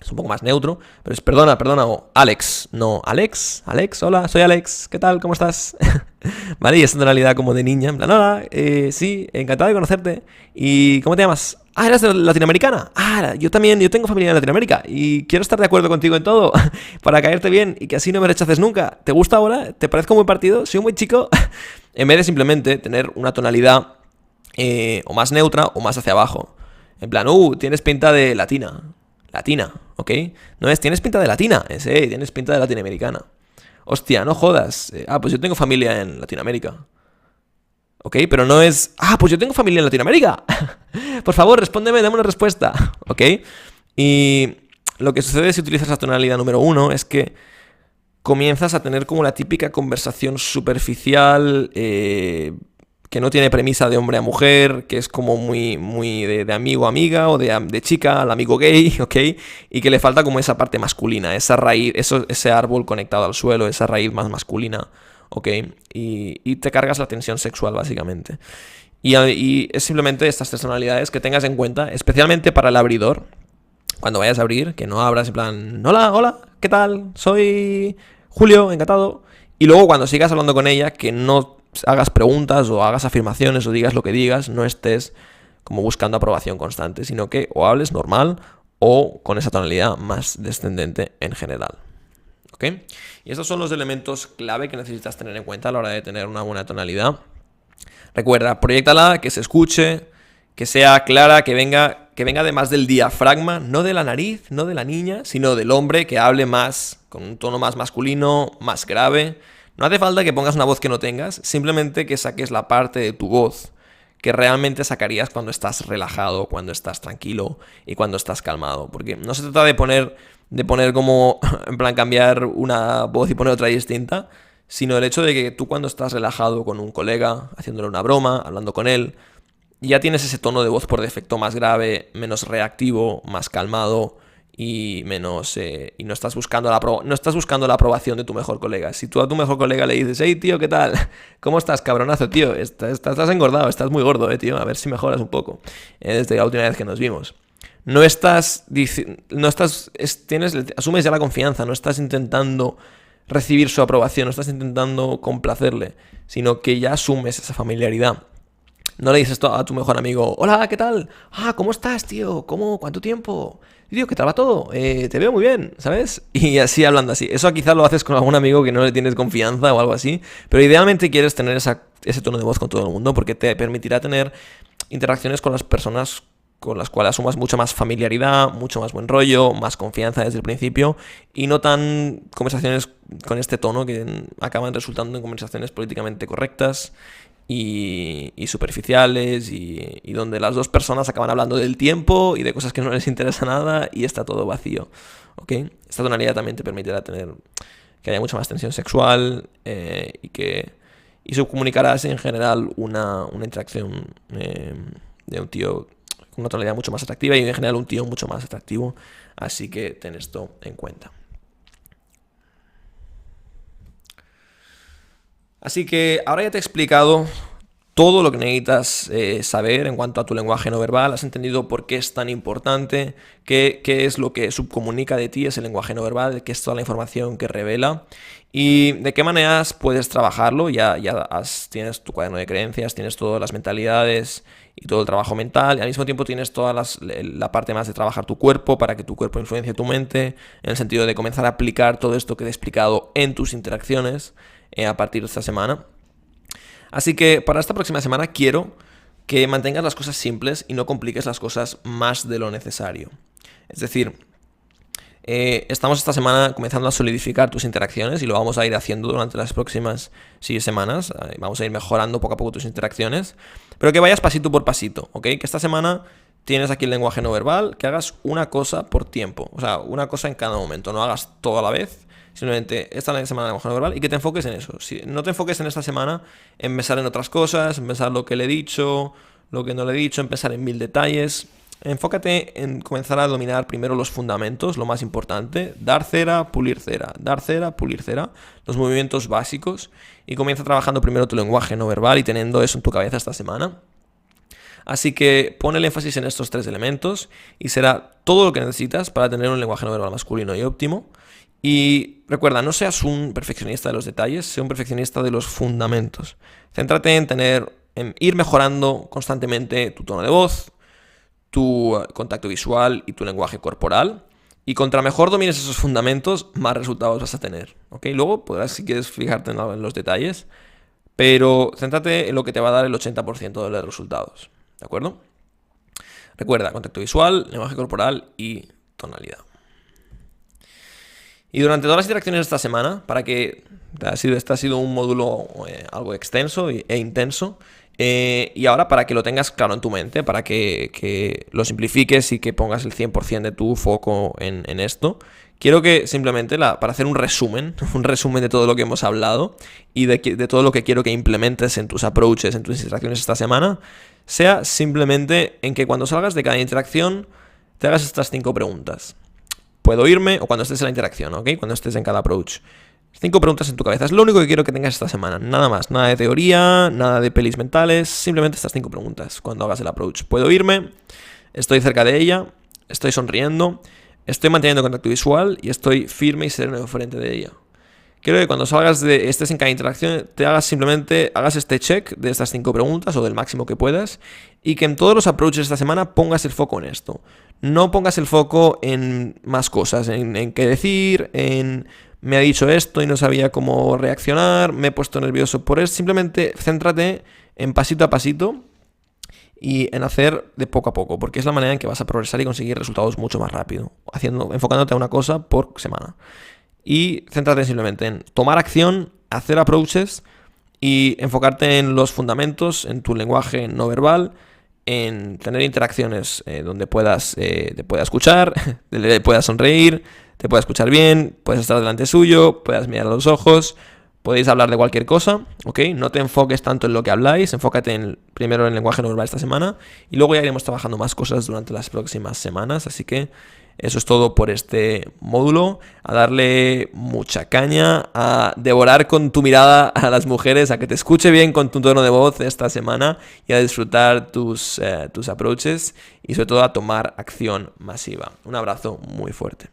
Es un poco más neutro, pero es perdona, o Alex. No, Alex, hola, soy Alex, ¿qué tal? ¿Cómo estás? Vale, y esta tonalidad como de niña, en plan, hola, sí, encantado de conocerte. ¿Y cómo te llamas? Ah, ¿eres latinoamericana? Ah, yo tengo familia en Latinoamérica y quiero estar de acuerdo contigo en todo para caerte bien y que así no me rechaces nunca. ¿Te gusta ahora? ¿Te parezco un buen partido? ¿Soy un buen chico? En vez de simplemente tener una tonalidad o más neutra o más hacia abajo. En plan, tienes pinta de latina, ¿ok? No es, tienes pinta de latina, tienes pinta de latinoamericana. Hostia, no jodas. Pues yo tengo familia en Latinoamérica. ¿Ok? Pero no es, pues yo tengo familia en Latinoamérica. Por favor, respóndeme, dame una respuesta. ¿Ok? Y lo que sucede si utilizas la tonalidad número 1 es que comienzas a tener como la típica conversación superficial, que no tiene premisa de hombre a mujer, que es como muy de amigo a amiga o de chica al amigo gay, ¿ok? Y que le falta como esa parte masculina, esa raíz, ese árbol conectado al suelo, esa raíz más masculina, ¿ok? Y te cargas la tensión sexual, básicamente. Y es simplemente estas tres tonalidades que tengas en cuenta, especialmente para el abridor. Cuando vayas a abrir, que no abras en plan, hola, ¿qué tal? Soy Julio, encantado. Y luego cuando sigas hablando con ella, que no hagas preguntas o hagas afirmaciones o digas lo que digas, no estés como buscando aprobación constante, sino que o hables normal o con esa tonalidad más descendente en general. ¿Ok? Y estos son los elementos clave que necesitas tener en cuenta a la hora de tener una buena tonalidad. Recuerda, proyéctala, que se escuche, que sea clara, que venga además del diafragma, no de la nariz, no de la niña, sino del hombre, que hable más, con un tono más masculino, más grave. No hace falta que pongas una voz que no tengas, simplemente que saques la parte de tu voz que realmente sacarías cuando estás relajado, cuando estás tranquilo y cuando estás calmado. Porque no se trata de poner como, en plan, cambiar una voz y poner otra distinta, sino el hecho de que tú cuando estás relajado con un colega, haciéndole una broma, hablando con él, ya tienes ese tono de voz por defecto más grave, menos reactivo, más calmado y menos y no estás buscando la aprobación de tu mejor colega. Si tú a tu mejor colega le dices, hey tío, ¿qué tal? ¿Cómo estás, cabronazo, tío? Estás engordado, estás muy gordo, tío, a ver si mejoras un poco desde la última vez que nos vimos. Asumes ya la confianza, no estás intentando recibir su aprobación, no estás intentando complacerle, sino que ya asumes esa familiaridad. No le dices esto a tu mejor amigo, hola, ¿qué tal? ¿Cómo estás, tío? ¿Cuánto tiempo? Tío, ¿qué tal va todo? Te veo muy bien, ¿sabes? Y así hablando así. Eso quizás lo haces con algún amigo que no le tienes confianza o algo así, pero idealmente quieres tener ese tono de voz con todo el mundo porque te permitirá tener interacciones con las personas con las cuales asumas mucha más familiaridad, mucho más buen rollo, más confianza desde el principio y no tan conversaciones con este tono que acaban resultando en conversaciones políticamente correctas y superficiales y donde las dos personas acaban hablando del tiempo y de cosas que no les interesa nada y está todo vacío, ¿ok? Esta tonalidad también te permitirá tener que haya mucha más tensión sexual y subcomunicarás en general una interacción de un tío con una tonalidad mucho más atractiva y en general un tío mucho más atractivo, así que ten esto en cuenta. Así que ahora ya te he explicado todo lo que necesitas saber en cuanto a tu lenguaje no verbal, has entendido por qué es tan importante, qué es lo que subcomunica de ti ese lenguaje no verbal, qué es toda la información que revela y de qué maneras puedes trabajarlo. Tienes tu cuaderno de creencias, tienes todas las mentalidades y todo el trabajo mental y al mismo tiempo tienes toda la parte más de trabajar tu cuerpo para que tu cuerpo influencie tu mente, en el sentido de comenzar a aplicar todo esto que te he explicado en tus interacciones a partir de esta semana. Así que para esta próxima semana quiero que mantengas las cosas simples y no compliques las cosas más de lo necesario. Es decir, estamos esta semana comenzando a solidificar tus interacciones y lo vamos a ir haciendo durante las próximas 6 semanas. Vamos a ir mejorando poco a poco tus interacciones, pero que vayas pasito por pasito, ¿ok? Que esta semana tienes aquí el lenguaje no verbal, que hagas una cosa por tiempo, o sea, una cosa en cada momento, no hagas todo a la vez. Simplemente esta semana de lenguaje no verbal y que te enfoques en eso. Si no te enfoques en esta semana en pensar en otras cosas, en pensar lo que le he dicho, lo que no le he dicho, en pensar en 1000 detalles. Enfócate en comenzar a dominar primero los fundamentos, lo más importante, dar cera, pulir cera, dar cera, pulir cera, los movimientos básicos, y comienza trabajando primero tu lenguaje no verbal y teniendo eso en tu cabeza esta semana. Así que pon el énfasis en estos 3 elementos y será todo lo que necesitas para tener un lenguaje no verbal masculino y óptimo. Y recuerda, no seas un perfeccionista de los detalles, sé un perfeccionista de los fundamentos. Céntrate en ir mejorando constantemente tu tono de voz, tu contacto visual y tu lenguaje corporal. Y contra mejor domines esos fundamentos, más resultados vas a tener. ¿Ok? Luego podrás, si quieres, fijarte en los detalles, pero céntrate en lo que te va a dar el 80% de los resultados. ¿De acuerdo? Recuerda, contacto visual, lenguaje corporal y tonalidad. Y durante todas las interacciones de esta semana, para que este ha sido un módulo algo extenso e intenso, y ahora para que lo tengas claro en tu mente, para que lo simplifiques y que pongas el 100% de tu foco en esto, quiero que simplemente, para hacer un resumen de todo lo que hemos hablado y de todo lo que quiero que implementes en tus approaches, en tus interacciones esta semana, sea simplemente en que cuando salgas de cada interacción te hagas estas 5 preguntas. ¿Puedo irme? O cuando estés en la interacción, ¿ok? Cuando estés en cada approach. 5 preguntas en tu cabeza. Es lo único que quiero que tengas esta semana. Nada más. Nada de teoría, nada de pelis mentales. Simplemente estas 5 preguntas cuando hagas el approach. ¿Puedo irme? ¿Estoy cerca de ella? ¿Estoy sonriendo? ¿Estoy manteniendo contacto visual? Y estoy firme y sereno frente de ella. Quiero que cuando estés en cada interacción, hagas este check de estas 5 preguntas o del máximo que puedas, y que en todos los approaches de esta semana pongas el foco en esto. No pongas el foco en más cosas, en qué decir, en me ha dicho esto y no sabía cómo reaccionar, me he puesto nervioso por eso. Simplemente céntrate en pasito a pasito y en hacer de poco a poco, porque es la manera en que vas a progresar y conseguir resultados mucho más rápido, enfocándote a una cosa por semana. Y céntrate simplemente en tomar acción, hacer approaches y enfocarte en los fundamentos, en tu lenguaje no verbal, en tener interacciones donde te pueda escuchar, le puedas sonreír, te pueda escuchar bien, puedes estar delante suyo, puedas mirar a los ojos, podéis hablar de cualquier cosa, ¿ok? No te enfoques tanto en lo que habláis, enfócate primero en el lenguaje no verbal esta semana y luego ya iremos trabajando más cosas durante las próximas semanas, así que eso es todo por este módulo, a darle mucha caña, a devorar con tu mirada a las mujeres, a que te escuche bien con tu tono de voz esta semana y a disfrutar tus approaches y sobre todo a tomar acción masiva. Un abrazo muy fuerte.